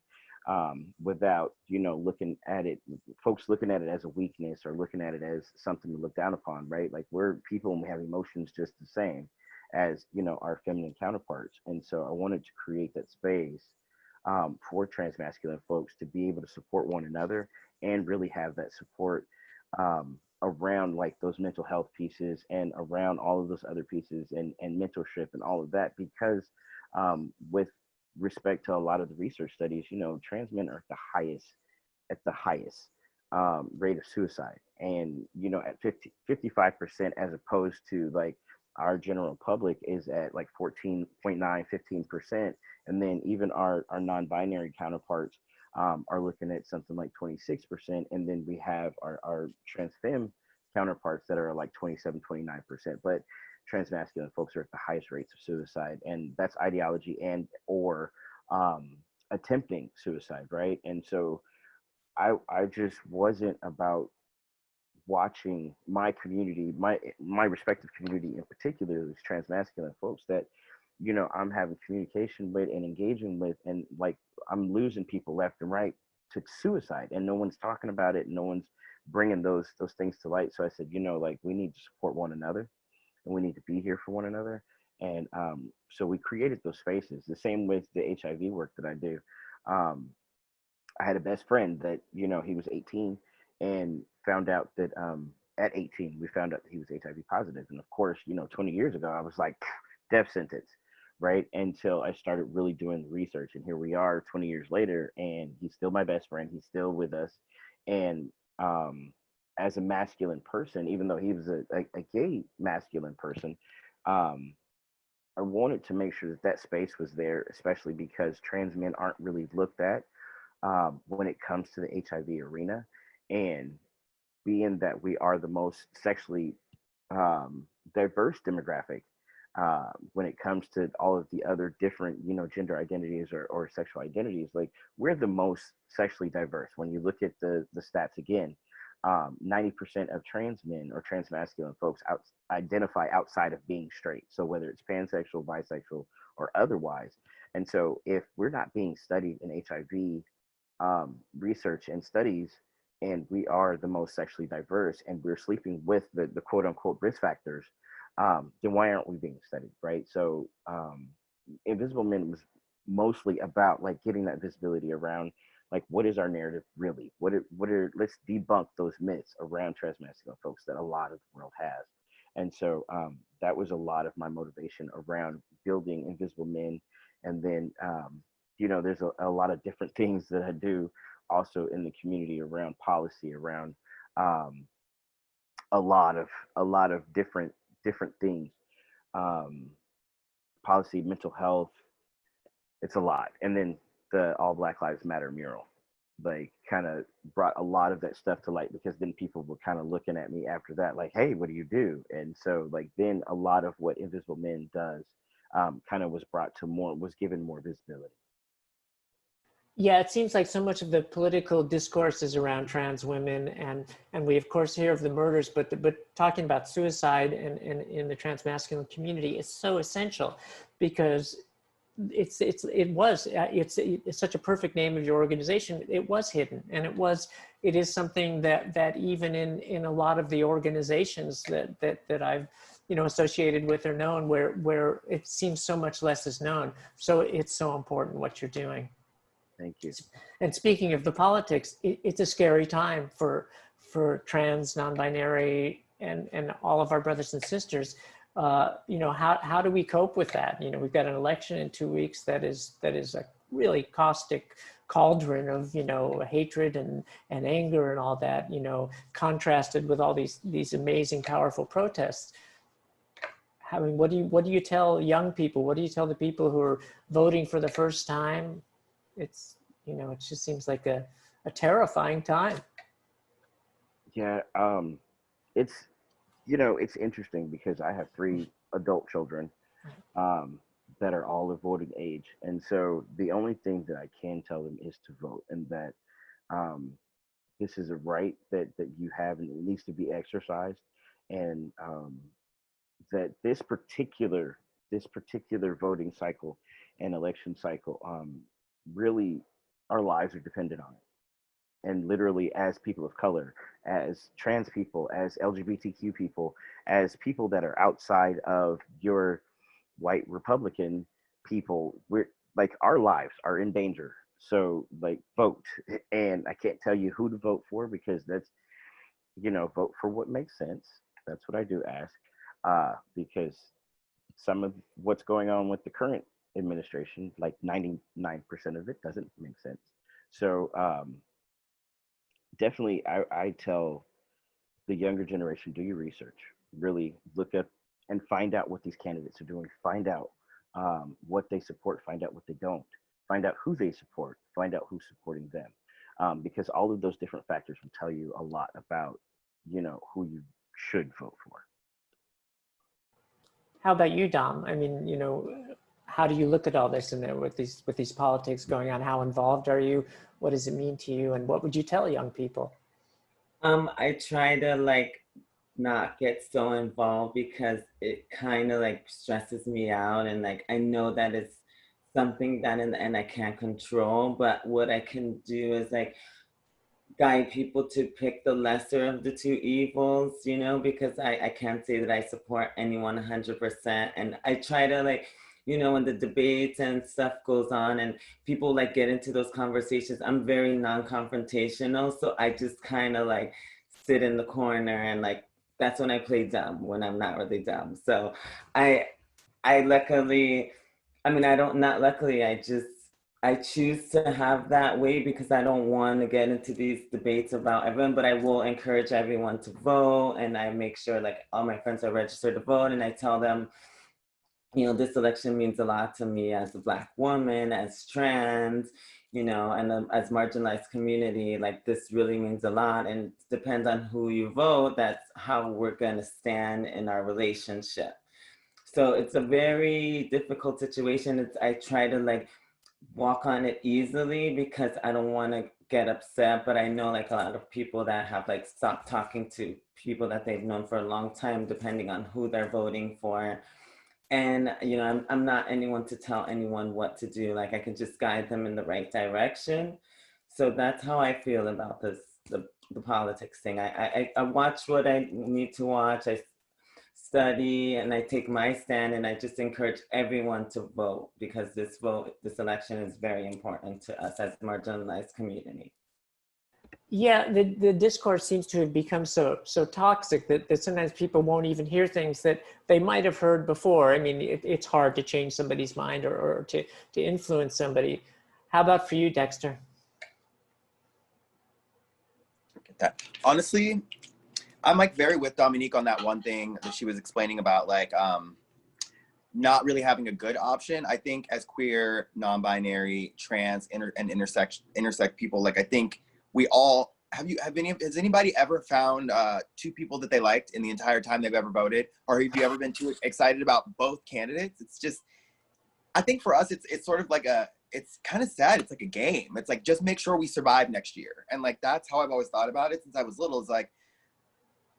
without, you know, looking at it, folks looking at it as a weakness or looking at it as something to look down upon, right? Like, we're people and we have emotions just the same as, you know, our feminine counterparts. And so I wanted to create that space for transmasculine folks to be able to support one another and really have that support around like those mental health pieces and around all of those other pieces and mentorship and all of that, because with respect to a lot of the research studies, you know, trans men are at the highest rate of suicide, and you know, at 55%, as opposed to like our general public is at like 14.9, 15%. And then even our non-binary counterparts are looking at something like 26%. And then we have our trans femme counterparts that are like 27, 29%. But transmasculine folks are at the highest rates of suicide. And that's ideology and or attempting suicide, right? And so I just wasn't about watching my community, my respective community in particular, these transmasculine folks that, you know, I'm having communication with and engaging with, and like I'm losing people left and right to suicide, and no one's talking about it, no one's bringing those things to light. So I said, you know, like we need to support one another, and we need to be here for one another. And so we created those spaces. The same with the HIV work that I do. I had a best friend that, you know, he was 18 and found out that at 18, we found out that he was HIV positive. And of course, you know, 20 years ago, I was like, death sentence, right? Until I started really doing the research. And here we are 20 years later, and he's still my best friend. He's still with us. And as a masculine person, even though he was a gay masculine person, I wanted to make sure that that space was there, especially because trans men aren't really looked at when it comes to the HIV arena. And being that we are the most sexually diverse demographic when it comes to all of the other different, you know, gender identities or sexual identities, like we're the most sexually diverse. When you look at the stats again, 90% of trans men or transmasculine folks identify outside of being straight. So whether it's pansexual, bisexual, or otherwise. And so if we're not being studied in HIV research and studies, and we are the most sexually diverse, and we're sleeping with the quote unquote risk factors, then why aren't we being studied, right? So Invisible Men was mostly about like getting that visibility around like, what is our narrative really? What are let's debunk those myths around transmasculine folks that a lot of the world has. And so that was a lot of my motivation around building Invisible Men. And then, you know, there's a lot of different things that I do also in the community around policy, around a lot of different things, policy, mental health. It's a lot. And then the All Black Lives Matter mural, like, kind of brought a lot of that stuff to light, because then people were kind of looking at me after that, like, hey, what do you do? And so like then a lot of what Invisible Men does kind of was given more visibility. Yeah, it seems like so much of the political discourse is around trans women, and we of course hear of the murders, but talking about suicide and in the transmasculine community is so essential, because it's such a perfect name of your organization. It was hidden, and it is something that even in a lot of the organizations that I've, you know, associated with or known, where it seems so much less is known. So it's so important what you're doing. Thank you. And speaking of the politics, it's a scary time for trans, non-binary, and all of our brothers and sisters. You know, how do we cope with that? You know, we've got an election in 2 weeks that is a really caustic cauldron of, you know, hatred and anger and all that, you know, contrasted with all these amazing, powerful protests. I mean, what do you tell young people? What do you tell the people who are voting for the first time? It's, you know, it just seems like a terrifying time. Yeah, it's, you know, it's interesting because I have 3 adult children that are all of voting age. And so the only thing that I can tell them is to vote, and that this is a right that you have and it needs to be exercised. And that this particular voting cycle and election cycle, really, our lives are dependent on it. And literally, as people of color, as trans people, as LGBTQ people, as people that are outside of your white Republican people, we're like, our lives are in danger. So like, vote. And I can't tell you who to vote for, because that's, you know, vote for what makes sense. That's what I do ask, because some of what's going on with the current administration, like 99% of it doesn't make sense. So definitely, I tell the younger generation, do your research, really look up and find out what these candidates are doing, find out what they support, find out what they don't, find out who they support, find out who's supporting them, because all of those different factors will tell you a lot about, you know, who you should vote for. How about you, Dom? I mean, you know, how do you look at all this, and with these politics going on? How involved are you? What does it mean to you? And what would you tell young people? I try to like not get so involved because it kind of like stresses me out, and like I know that it's something that in the end I can't control, but what I can do is like guide people to pick the lesser of the 2 evils, you know, because I can't say that I support anyone 100%. And I try to like, you know, when the debates and stuff goes on and people like get into those conversations, I'm very non-confrontational. So I just kind of like sit in the corner, and like, that's when I play dumb, when I'm not really dumb. So I luckily, I mean, not luckily, I choose to have that way because I don't want to get into these debates about everyone, but I will encourage everyone to vote. And I make sure like all my friends are registered to vote, and I tell them, you know, this election means a lot to me as a Black woman, as trans, you know, and as marginalized community, like this really means a lot, and it depends on who you vote, that's how we're gonna stand in our relationship. So it's a very difficult situation. I try to like walk on it easily because I don't want to get upset, but I know like a lot of people that have like stopped talking to people that they've known for a long time, depending on who they're voting for. And, you know, I'm not anyone to tell anyone what to do. Like I can just guide them in the right direction. So that's how I feel about this, the politics thing. I watch what I need to watch. I study, and I take my stand, and I just encourage everyone to vote, because this election is very important to us as a marginalized community. Yeah, the discourse seems to have become so toxic that sometimes people won't even hear things that they might have heard before. I mean, it's hard to change somebody's mind or to influence somebody. How about for you, Dexter? Honestly, I'm like very with Dominique on that one thing that she was explaining about like not really having a good option. I think as queer, non-binary, trans, and intersect people, like I think we all has anybody ever found 2 people that they liked in the entire time they've ever voted? Or have you ever been too excited about both candidates? It's just, I think for us, it's sort of like it's kind of sad. It's like a game. It's like, just make sure we survive next year. And like, that's how I've always thought about it since I was little. It's like,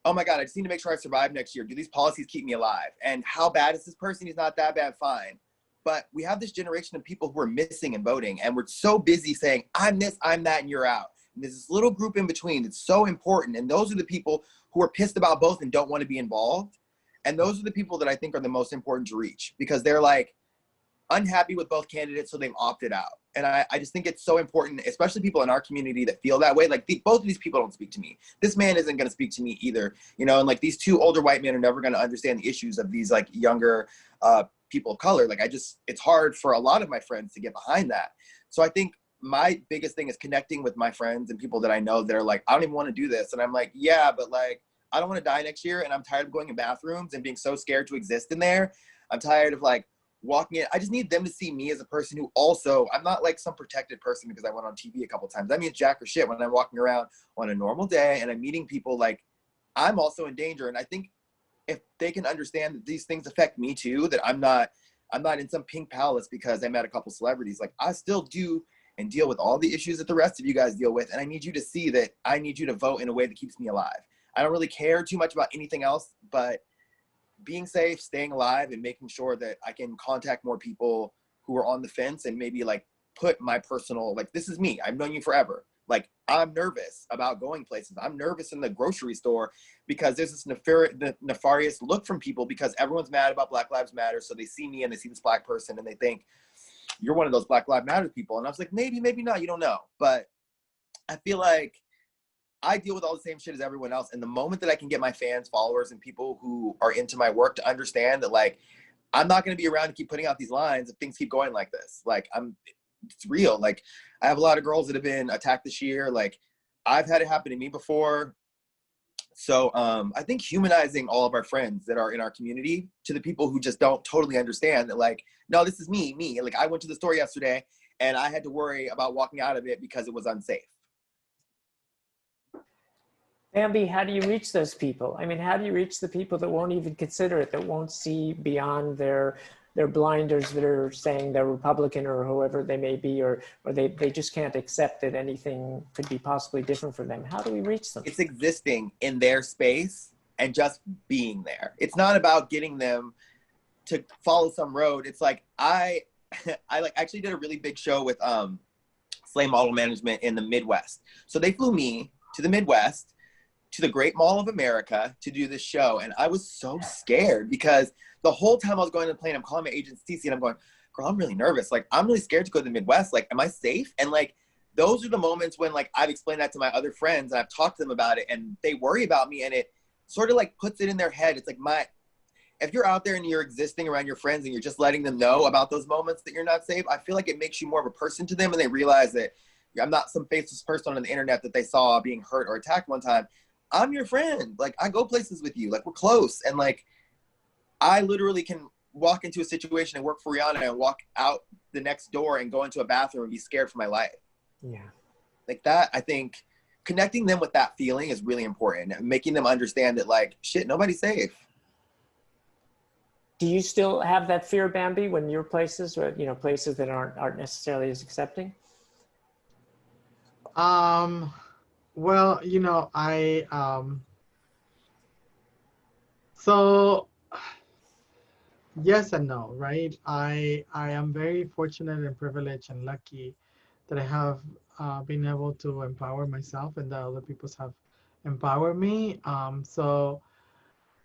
oh my God, I just need to make sure I survive next year. Do these policies keep me alive? And how bad is this person? He's not that bad, fine. But we have this generation of people who are missing and voting, and we're so busy saying, I'm this, I'm that, and you're out. And there's this little group in between that's so important. And those are the people who are pissed about both and don't want to be involved. And those are the people that I think are the most important to reach, because they're like unhappy with both candidates, so they've opted out. And I just think it's so important, especially people in our community that feel that way. Like both of these people don't speak to me. This man isn't going to speak to me either, you know, and like these 2 older white men are never going to understand the issues of these like younger people of color. Like it's hard for a lot of my friends to get behind that. So I think my biggest thing is connecting with my friends and people that I know that are like, I don't even want to do this. And I'm like, yeah, but like, I don't want to die next year, and I'm tired of going in bathrooms and being so scared to exist in there. I'm tired of like walking in. I just need them to see me as a person who also, I'm not like some protected person because I went on TV a couple of times. That means jack or shit when I'm walking around on a normal day and I'm meeting people, like I'm also in danger. And I think if they can understand that these things affect me too, that I'm not in some pink palace because I met a couple celebrities. Like I still do and deal with all the issues that the rest of you guys deal with. And I need you to see that I need you to vote in a way that keeps me alive. I don't really care too much about anything else, but being safe, staying alive, and making sure that I can contact more people who are on the fence and maybe like put my personal, like, this is me. I've known you forever. Like, I'm nervous about going places. I'm nervous in the grocery store because there's this nefarious look from people because everyone's mad about Black Lives Matter. So they see me and they see this Black person and they think, you're one of those Black Lives Matter people. And I was like, maybe, maybe not. You don't know. But I feel like I deal with all the same shit as everyone else. And the moment that I can get my fans, followers, and people who are into my work to understand that, like, I'm not going to be around to keep putting out these lines if things keep going like this. Like, it's real. Like, I have a lot of girls that have been attacked this year. Like, I've had it happen to me before. So I think humanizing all of our friends that are in our community to the people who just don't totally understand that, like, no, this is me. Like, I went to the store yesterday and I had to worry about walking out of it because it was unsafe. Bambi, how do you reach those people? I mean, how do you reach the people that won't even consider it, that won't see beyond their blinders, that are saying they're Republican or whoever they may be, or they just can't accept that anything could be possibly different for them? How do we reach them? It's existing in their space and just being there. It's not about getting them to follow some road. It's like, I like actually did a really big show with Slay Model Management in the Midwest. So they flew me to the Midwest, to the Great Mall of America, to do this show. And I was so scared because the whole time I was going to the plane, I'm calling my agent Stacey and I'm going, girl, I'm really nervous. Like, I'm really scared to go to the Midwest. Like, am I safe? And like, those are the moments when, like, I've explained that to my other friends and I've talked to them about it and they worry about me, and it sort of like puts it in their head. It's like, if you're out there and you're existing around your friends and you're just letting them know about those moments that you're not safe, I feel like it makes you more of a person to them, and they realize that I'm not some faceless person on the internet that they saw being hurt or attacked one time. I'm your friend. Like, I go places with you. Like, we're close. And like, I literally can walk into a situation and work for Rihanna and walk out the next door and go into a bathroom and be scared for my life. Yeah. Like that, I think connecting them with that feeling is really important, and making them understand that, like, shit, nobody's safe. Do you still have that fear, Bambi, when you're places, or, you know, places that aren't necessarily as accepting? Well, you know, so yes and no, right? I am very fortunate and privileged and lucky that I have been able to empower myself and that other people have empowered me. So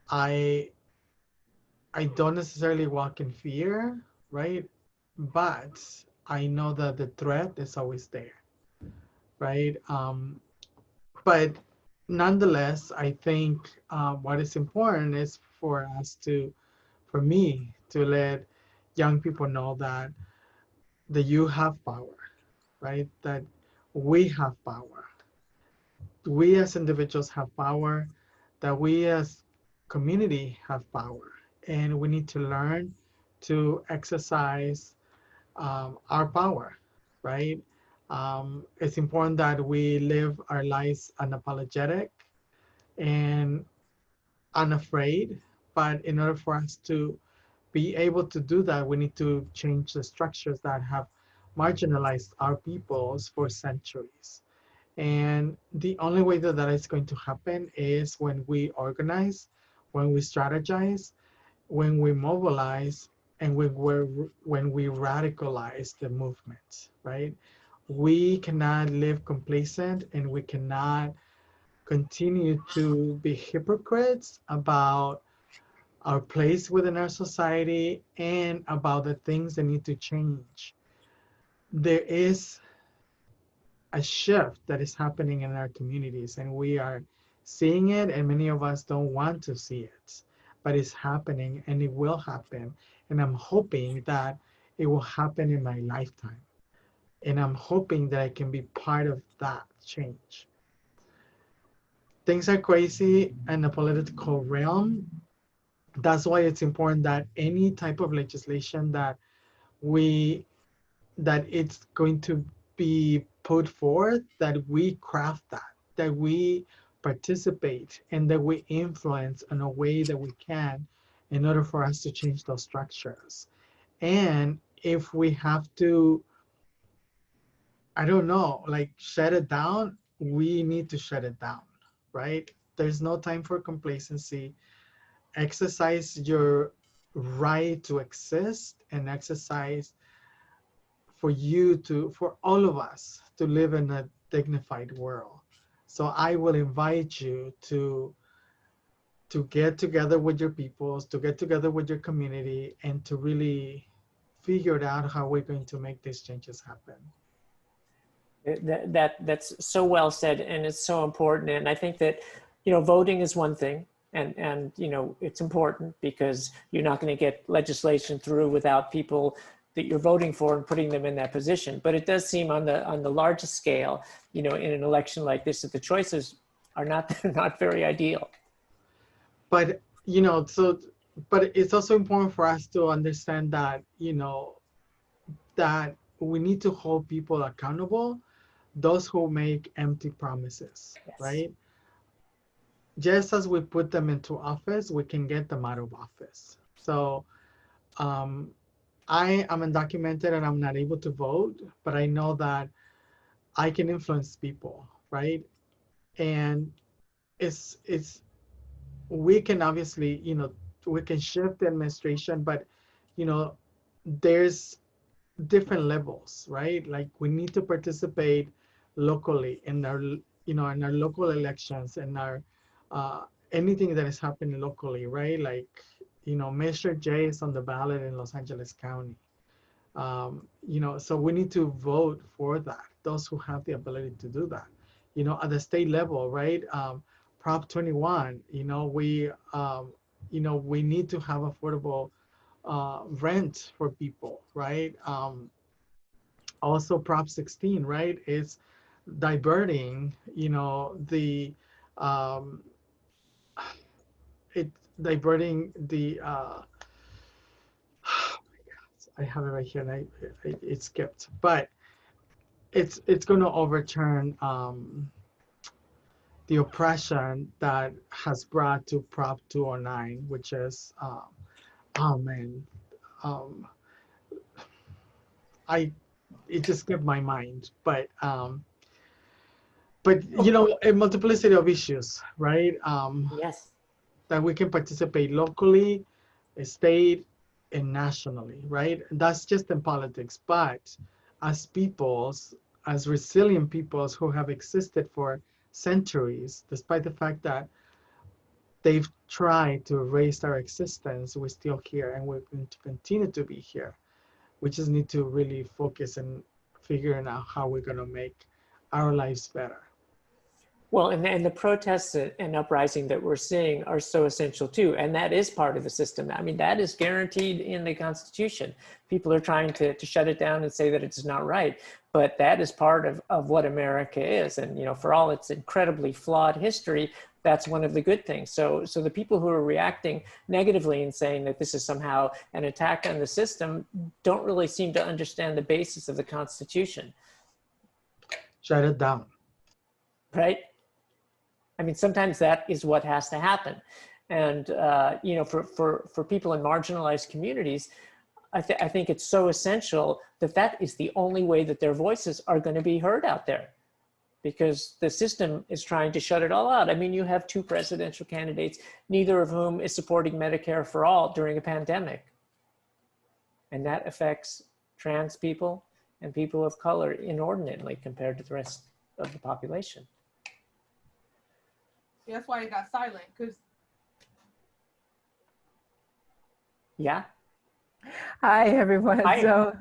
I don't necessarily walk in fear, right? But I know that the threat is always there, right? But nonetheless, I think what is important is for me to let young people know that you have power, right? That we have power. We as individuals have power, that we as community have power. And we need to learn to exercise our power, right? It's important that we live our lives unapologetic and unafraid. But in order for us to be able to do that, we need to change the structures that have marginalized our peoples for centuries. And the only way that that is going to happen is when we organize, when we strategize, when we mobilize, and when we radicalize the movement, right? We cannot live complacent, and we cannot continue to be hypocrites about our place within our society and about the things that need to change. There is a shift that is happening in our communities, and we are seeing it, and many of us don't want to see it, but it's happening and it will happen. And I'm hoping that it will happen in my lifetime. And I'm hoping that I can be part of that change. things are crazy in the political realm. That's why it's important that any type of legislation that it's going to be put forth, that we craft that we participate, and that we influence in a way that we can in order for us to change those structures. And if we have to, I don't know, like shut it down, we need to shut it down, right? There's no time for complacency. Exercise your right to exist, and exercise for all of us to live in a dignified world. So I will invite you to get together with your peoples, to get together with your community, and to really figure out how we're going to make these changes happen. That's so well said, and it's so important. And I think that, voting is one thing, and it's important because you're not going to get legislation through without people that you're voting for and putting them in that position. But it does seem on the largest scale, in an election like this, that the choices are not very ideal. But but it's also important for us to understand that that we need to hold people accountable, those who make empty promises. Yes. Right? Just as we put them into office, we can get them out of office. So I am undocumented and I'm not able to vote, but I know that I can influence people, right? And we can obviously, we can shift the administration, but there's different levels, right? Like we need to participate locally in our, in our local elections, and our anything that is happening locally, right? Like, Measure J is on the ballot in Los Angeles County. So we need to vote for that, those who have the ability to do that. At the state level, right? Prop 21, we need to have affordable rent for people, right? Also Prop 16, right? It's diverting, diverting the, oh my God, I have it right here and it skipped, but it's going to overturn the oppression that has brought to Prop 209, which is, oh man, it just skipped my mind, but a multiplicity of issues, right? Yes. That we can participate locally, state, and nationally, right? That's just in politics, but as peoples, as resilient peoples who have existed for centuries, despite the fact that they've tried to erase our existence, we're still here and we're going to continue to be here. We just need to really focus and figuring out how we're going to make our lives better. Well, and the protests and uprising that we're seeing are so essential too. And that is part of the system. I mean, that is guaranteed in the Constitution. People are trying to shut it down and say that it's not right. But that is part of what America is. And, for all its incredibly flawed history, that's one of the good things. So the people who are reacting negatively and saying that this is somehow an attack on the system don't really seem to understand the basis of the Constitution. Shut it down. Right? I mean, sometimes that is what has to happen. And, for people in marginalized communities, I think it's so essential that is the only way that their voices are going to be heard out there, because the system is trying to shut it all out. I mean, you have 2 presidential candidates, neither of whom is supporting Medicare for all during a pandemic. And that affects trans people and people of color inordinately compared to the rest of the population. That's why it got silent, because. Yeah. Hi, everyone. Hi. So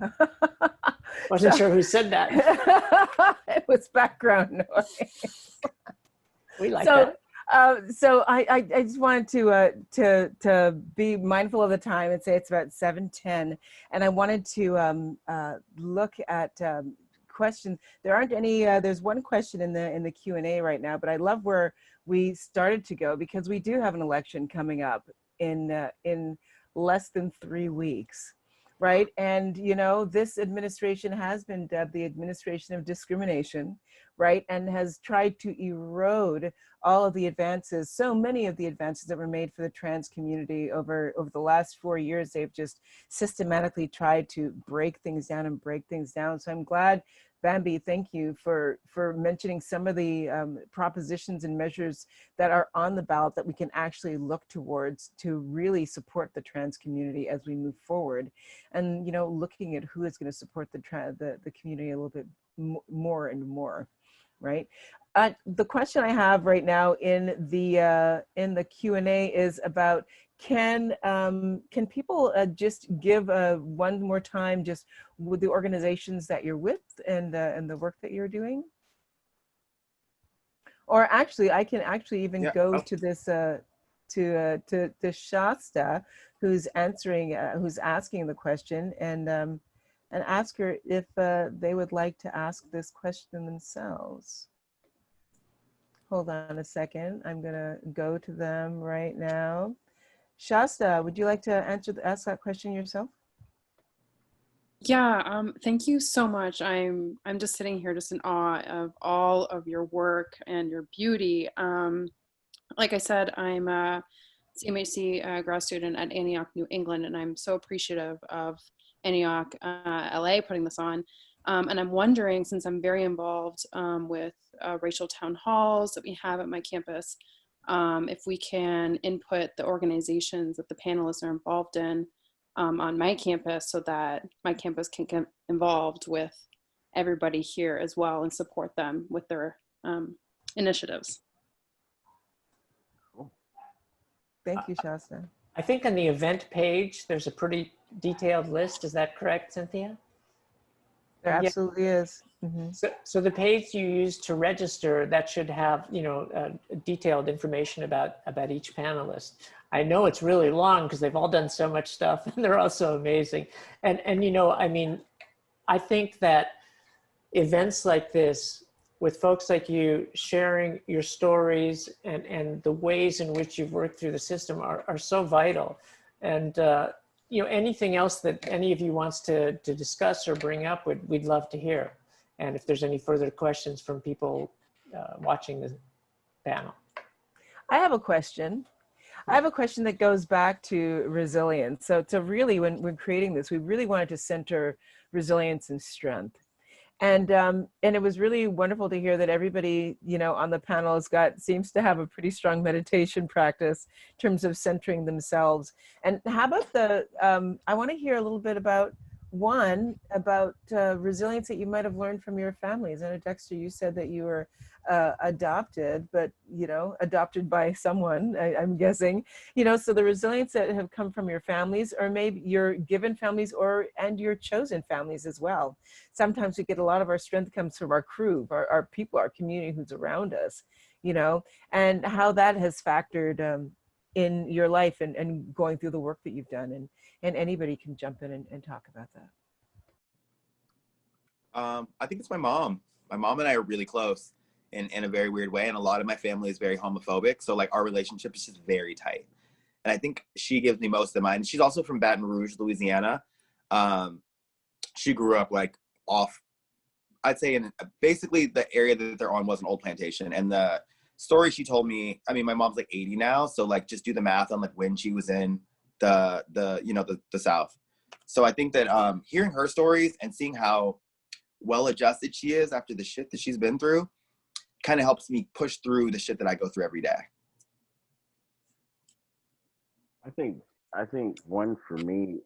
wasn't sure who said that. It was background noise. We like that. So I just wanted to be mindful of the time and say it's about 7:10, and I wanted to look at questions. There aren't any, there's one question in the Q&A right now, but I love where we started to go, because we do have an election coming up in less than 3 weeks. Right. And, you know, this administration has been dubbed the administration of discrimination, right, and has tried to erode all of the advances, so many of the advances that were made for the trans community over the last 4 years. They've just systematically tried to break things down and break things down. So I'm glad, Bambi, thank you for mentioning some of the propositions and measures that are on the ballot that we can actually look towards to really support the trans community as we move forward. And, you know, looking at who is going to support the community a little bit more and more, right? The question I have right now in the Q&A is about, can people just give one more time just with the organizations that you're with and the work that you're doing? Or actually, I can actually even go to this to Shasta, who's answering, who's asking the question, and ask her if they would like to ask this question themselves. Hold on a second. I'm gonna go to them right now. Shasta, would you like to ask that question yourself? Yeah, thank you so much. I'm just sitting here just in awe of all of your work and your beauty. Like I said, I'm a CMHC grad student at Antioch, New England, and I'm so appreciative of Antioch, LA putting this on. And I'm wondering, since I'm very involved with racial town halls that we have at my campus, if we can input the organizations that the panelists are involved in on my campus, so that my campus can get involved with everybody here as well and support them with their initiatives. Cool. Thank you, Shasta. I think on the event page, there's a pretty detailed list. Is that correct, Cynthia? There absolutely is. Mm-hmm. So the page you use to register, that should have, you know, detailed information about each panelist. I know it's really long because they've all done so much stuff and they're all so amazing. And you know, I mean, I think that events like this, with folks like you sharing your stories and the ways in which you've worked through the system are so vital. And you know, anything else that any of you wants to discuss or bring up, we'd love to hear. And if there's any further questions from people watching the panel. I have a question. I have a question that goes back to resilience. So really, when creating this, we really wanted to center resilience and strength. And it was really wonderful to hear that everybody, you know, on the panel seems to have a pretty strong meditation practice in terms of centering themselves. And how about I want to hear a little bit about resilience that you might have learned from your families. I know, Dexter, you said that you were adopted, but, you know, adopted by someone, I'm guessing, you know, so the resilience that have come from your families, or maybe your given families, and your chosen families as well. Sometimes we get a lot of our strength comes from our crew, our people, our community who's around us, you know, and how that has factored in your life and going through the work that you've done. And anybody can jump in and talk about that. I think it's my mom. My mom and I are really close in a very weird way. And a lot of my family is very homophobic. So like our relationship is just very tight. And I think she gives me most of mine. She's also from Baton Rouge, Louisiana. She grew up like off, I'd say in basically the area that they're on was an old plantation. And the story she told me, I mean, my mom's like 80 now. So like just do the math on like when she was in the South. So I think that hearing her stories and seeing how well adjusted she is after the shit that she's been through kind of helps me push through the shit that I go through every day. I think one for me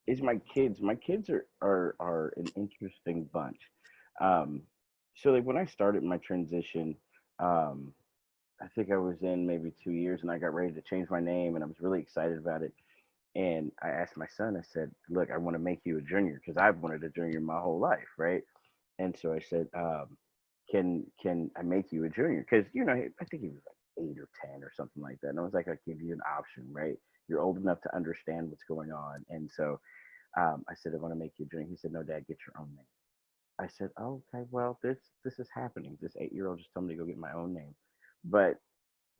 is my kids. My kids are an interesting bunch. So like when I started my transition, I think I was in maybe 2 years and I got ready to change my name and I was really excited about it. And I asked my son, I said, look, I want to make you a junior because I've wanted a junior my whole life, right? And so I said, can I make you a junior? Because, you know, I think he was like 8 or 10 or something like that. And I was like, I'll give you an option, right? You're old enough to understand what's going on. And so I said, I want to make you a junior. He said, no, Dad, get your own name. I said, oh, okay, well, this is happening. This 8-year-old just told me to go get my own name. But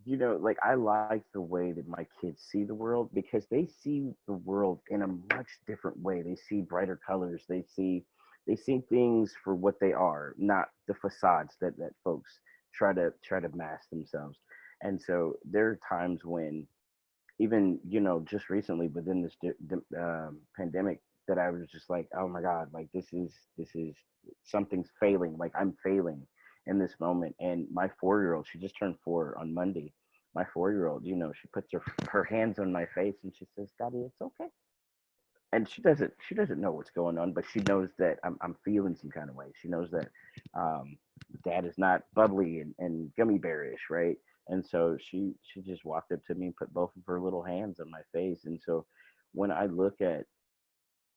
like I like the way that my kids see the world because they see the world in a much different way. They see brighter colors. They see things for what they are, not the facades that folks try to mask themselves. And so there are times when even just recently within this pandemic that I was just like, oh my god, like this is something's failing, like I'm failing in this moment. And my 4-year-old, she just turned 4 on Monday. My 4-year-old, she puts her hands on my face and she says, Daddy, it's okay. And she doesn't know what's going on, but she knows that I'm feeling some kind of way. She knows that Dad is not bubbly and gummy bearish, right? And so she just walked up to me and put both of her little hands on my face. And so when I look at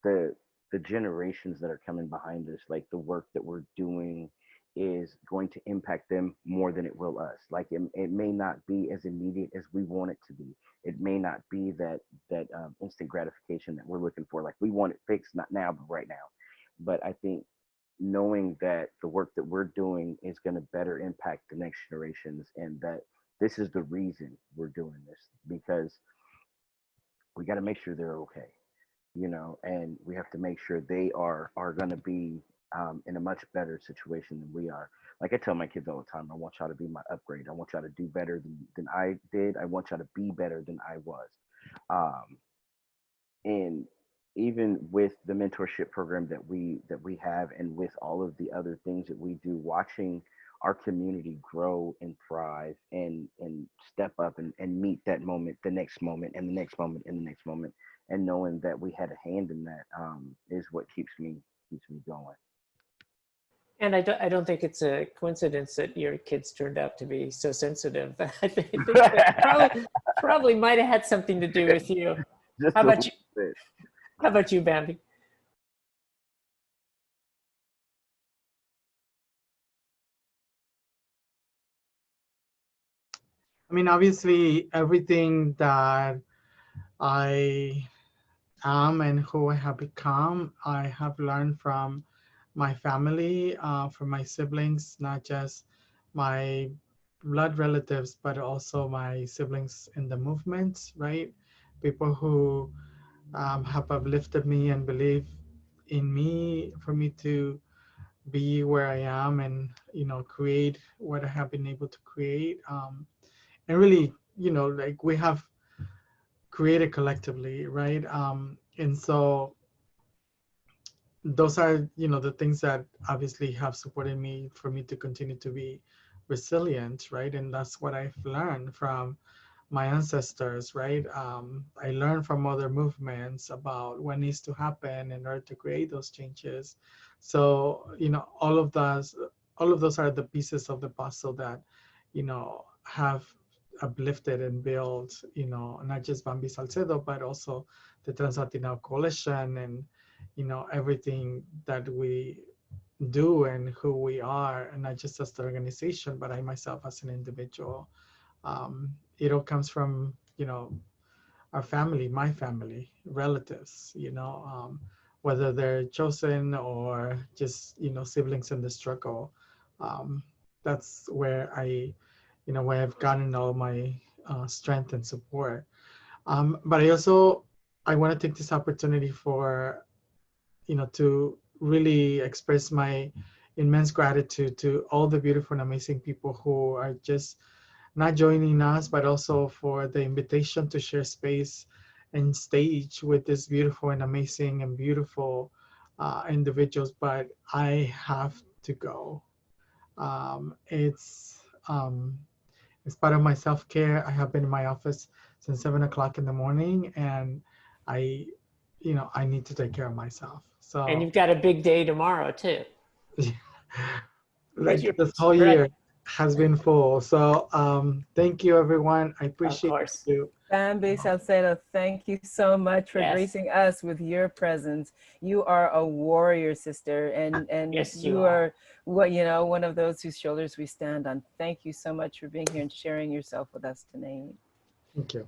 the the generations that are coming behind us, like the work that we're doing is going to impact them more than it will us. Like it may not be as immediate as we want it to be. It may not be that instant gratification that we're looking for. Like we want it fixed, not now, but right now. But I think knowing that the work that we're doing is going to better impact the next generations, and that this is the reason we're doing this, because we got to make sure they're okay, and we have to make sure they are going to be in a much better situation than we are. Like I tell my kids all the time, I want y'all to be my upgrade. I want y'all to do better than I did. I want y'all to be better than I was. And even with the mentorship program that we have, and with all of the other things that we do, watching our community grow and thrive and step up and meet that moment, the next moment, and the next moment, and the next moment, and knowing that we had a hand in that is what keeps me going. And I don't think it's a coincidence that your kids turned out to be so sensitive. I think probably might have had something to do with you. Just How a about you? little bit. How about you, Bambi? I mean, obviously, everything that I am and who I have become, I have learned from my family, from my siblings, not just my blood relatives, but also my siblings in the movement, right? People who have uplifted me and believe in me for me to be where I am and, create what I have been able to create. And really, like we have created collectively, right? And so those are, the things that obviously have supported me for me to continue to be resilient, right? And that's what I've learned from my ancestors, right? I learned from other movements about what needs to happen in order to create those changes. So, all of those are the pieces of the puzzle that, have uplifted and built, not just Bambi Salcedo, but also the Trans-Latino Coalition and, everything that we do and who we are, and not just as the organization, but I myself as an individual. It all comes from, our family, my family, relatives, whether they're chosen or just, siblings in the struggle. That's where where I've gotten all my strength and support. But I want to take this opportunity for, to really express my immense gratitude to all the beautiful and amazing people who are just not joining us, but also for the invitation to share space and stage with this beautiful and amazing and beautiful individuals. But I have to go. It's part of my self-care. I have been in my office since 7 o'clock in the morning, and I need to take care of myself. So, And you've got a big day tomorrow too. like this whole year has been full. So thank you, everyone. I appreciate you. Bambi Salcedo, thank you so much for gracing us with your presence. You are a warrior, sister, and yes, you are one of those whose shoulders we stand on. Thank you so much for being here and sharing yourself with us tonight. Thank you.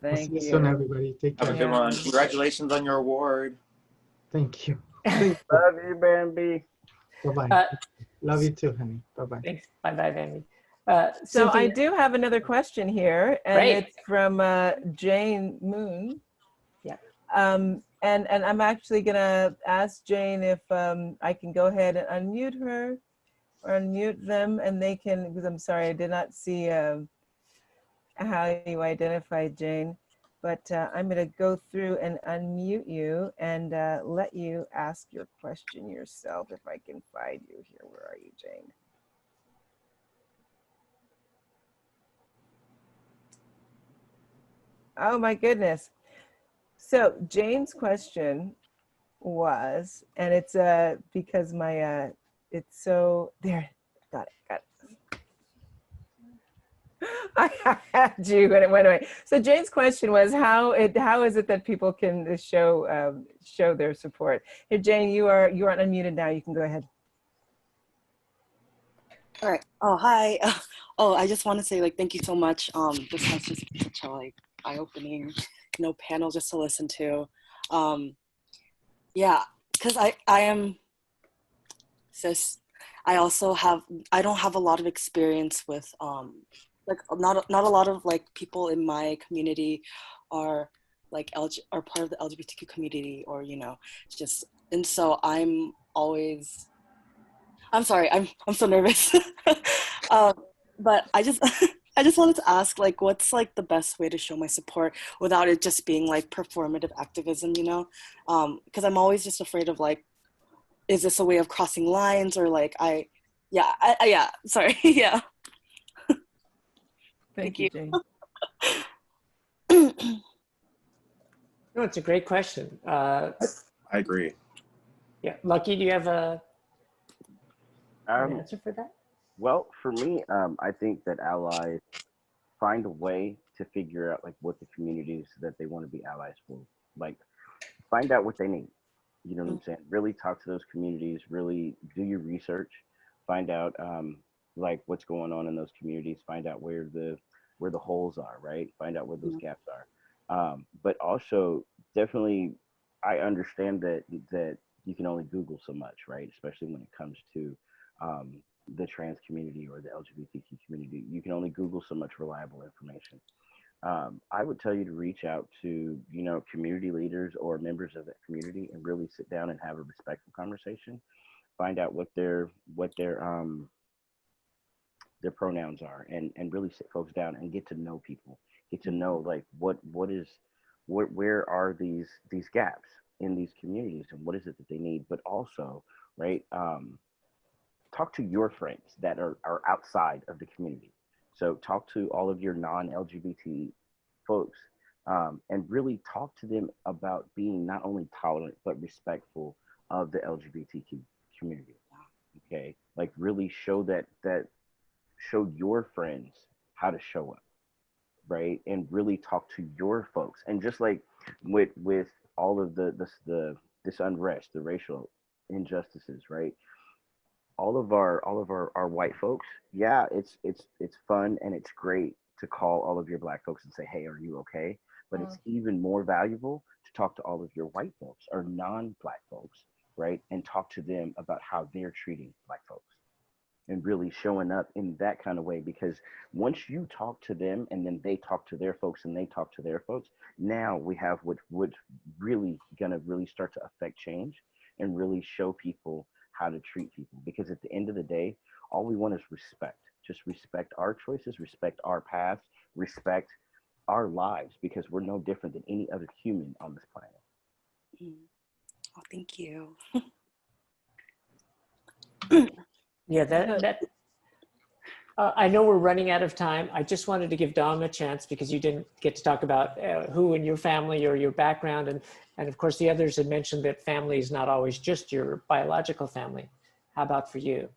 Thank you. See you soon, everybody. Take care. Have a good one. Congratulations on your award. Thank you. Love you, Bambi. Bye-bye. Love you too, honey. Bye-bye. Thanks. Bye-bye, Vandy. So I Cynthia, do have another question here, and Great. it's from Jane Moon. Yeah. And I'm actually gonna ask Jane if I can go ahead and unmute her or unmute them, and they can, because I'm sorry, I did not see how you identified Jane, but I'm gonna go through and unmute you and let you ask your question yourself if I can find you here. Where are you, Jane? Oh my goodness. So Jane's question was, and it's because my it's so there, got it. I had you and it went away. So Jane's question was how is it that people can show their support? Here, Jane, you are unmuted now. You can go ahead. All right. Oh, hi. Oh, I just want to say, like, thank you so much. This has just been such a, like, eye-opening, panel just to listen to. Yeah, because I am cis. I also don't have a lot of experience with, like, not a lot of, like, people in my community are, like, are part of the LGBTQ community, or, just, and so I'm sorry, I'm so nervous. But I just I just wanted to ask, like, what's like the best way to show my support without it just being like performative activism, because I'm always just afraid of, like, is this a way of crossing lines, or like yeah, sorry. Yeah. Thank you, Jane. no, it's a great question. I agree. Yeah, Lucky, do you have an Um, answer for that? well, for me, I think that allies find a way to figure out like what the communities that they want to be allies for. Like, find out what they need. You know what I'm saying? Really talk to those communities. Really do your research. Find out like what's going on in those communities. Find out where the holes are. Right. Find out where those gaps are. But also, definitely, I understand that you can only Google so much, right? Especially when it comes to the trans community or the LGBTQ community. You can only Google so much reliable information. I would tell you to reach out to, community leaders or members of that community and really sit down and have a respectful conversation. Find out what their pronouns are, and really sit folks down and get to know people. Get to know like where are these gaps in these communities, and what is it that they need. But also, right, talk to your friends that are outside of the community. So talk to all of your non-LGBT folks, and really talk to them about being not only tolerant but respectful of the LGBTQ community. Okay, like really show show your friends how to show up, right? And really talk to your folks. And just like with all of this unrest, the racial injustices, right? All of our white folks, yeah, it's fun and it's great to call all of your black folks and say, hey, are you okay? But it's even more valuable to talk to all of your white folks or non-black folks, right? And talk to them about how they're treating black folks, and really showing up in that kind of way. Because once you talk to them and then they talk to their folks and they talk to their folks, now we have what's really gonna really start to affect change and really show people how to treat people. Because at the end of the day, all we want is respect. Just respect our choices, respect our paths, respect our lives, because we're no different than any other human on this planet. Oh, thank you. Yeah, I know we're running out of time. I just wanted to give Dom a chance because you didn't get to talk about who in your family or your background. And of course, the others had mentioned that family is not always just your biological family. How about for you?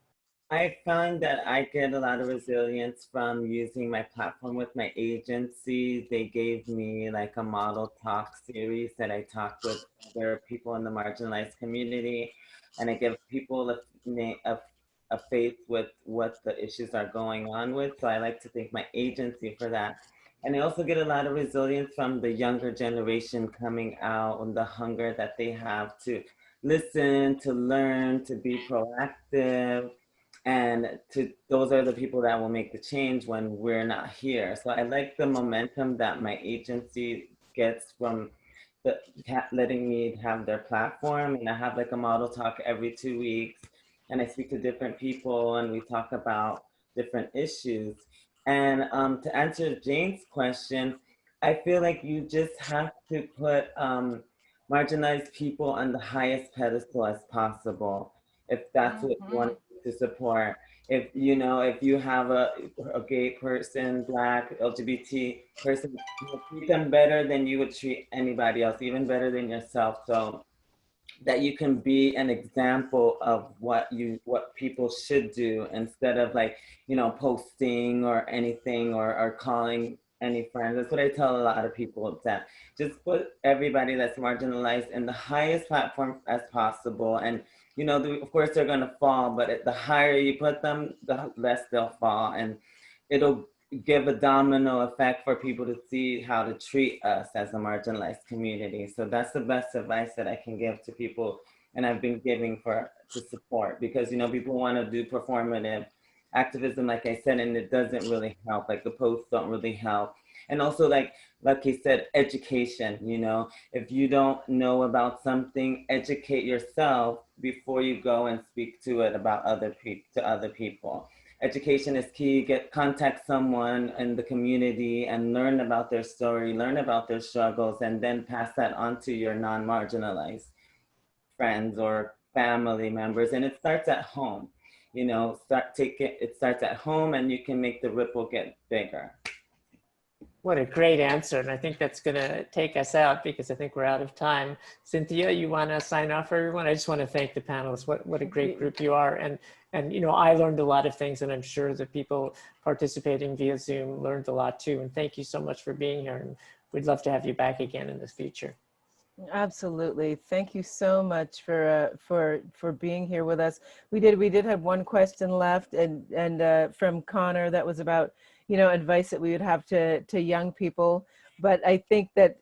I find that I get a lot of resilience from using my platform with my agency. They gave me like a model talk series that I talk with other people in the marginalized community, and I give people a faith with what the issues are going on with. So I like to thank my agency for that. And I also get a lot of resilience from the younger generation coming out and the hunger that they have to listen, to learn, to be proactive, and those are the people that will make the change when we're not here. So I like the momentum that my agency gets from letting me have their platform, and I have like a model talk every 2 weeks, and I speak to different people and we talk about different issues. And to answer Jane's question, I feel like you just have to put marginalized people on the highest pedestal as possible, if that's what you want to support. If if you have a gay person, Black, LGBT person, treat them better than you would treat anybody else, even better than yourself. So that you can be an example of what people should do, instead of like posting or anything, or calling any friends. That's what I tell a lot of people, that just put everybody that's marginalized in the highest platform as possible. And of course they're going to fall, but the higher you put them, the less they'll fall, and it'll give a domino effect for people to see how to treat us as a marginalized community. So that's the best advice that I can give to people, and I've been giving to support, because people want to do performative activism, like I said, and it doesn't really help. Like the posts don't really help. And also, like he said, education. If you don't know about something, educate yourself before you go and speak to it about other people. Education is key. Contact someone in the community and learn about their story, learn about their struggles, and then pass that on to your non-marginalized friends or family members. And it starts at home. It starts at home, and you can make the ripple get bigger. What a great answer. And I think that's going to take us out, because I think we're out of time. Cynthia, you want to sign off for everyone? I just want to thank the panelists. What a great group you are. And I learned a lot of things, and I'm sure the people participating via Zoom learned a lot too. And thank you so much for being here. And we'd love to have you back again in the future. Absolutely. Thank you so much for being here with us. We did have one question left, and from Connor, that was about advice that we would have to young people. But I think that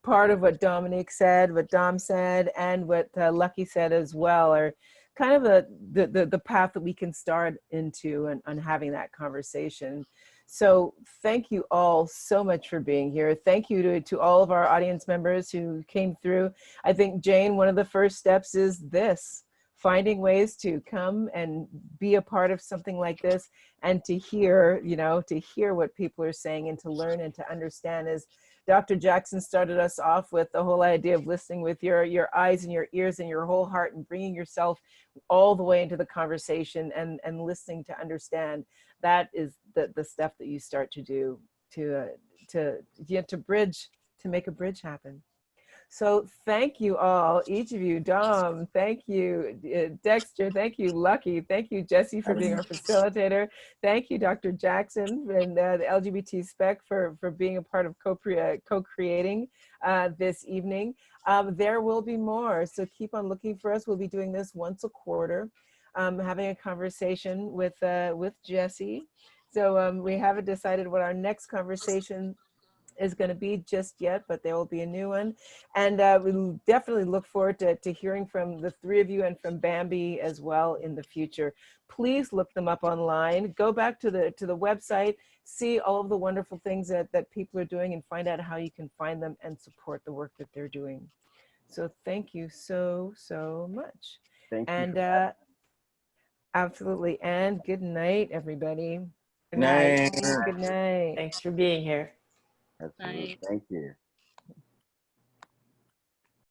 part of what Dominique said, what Dom said, and what Lucky said as well are kind of the path that we can start into and having that conversation. So thank you all so much for being here. Thank you to all of our audience members who came through. I think, Jane, one of the first steps is this: finding ways to come and be a part of something like this, and to hear, to hear what people are saying, and to learn and to understand. As Dr. Jackson started us off with, the whole idea of listening with your eyes and your ears and your whole heart, and bringing yourself all the way into the conversation and listening to understand. That is the stuff that you start to do to bridge, to make a bridge happen. So thank you all, each of you. Dom, thank you. Dexter, thank you. Lucky, thank you. Jessie, for being our facilitator. Thank you, Dr. Jackson and the LGBT Spec for being a part of co-creating this evening. There will be more, so keep on looking for us. We'll be doing this once a quarter, having a conversation with Jessie. So we haven't decided what our next conversation is going to be just yet, but there will be a new one. And we definitely look forward to hearing from the three of you and from Bambi as well in the future. Please look them up online. Go back to the website, see all of the wonderful things that people are doing, and find out how you can find them and support the work that they're doing. So thank you so much. Thank you. And absolutely. And good night, everybody. Good night. Good night. Thanks for being here. Absolutely. Thank you.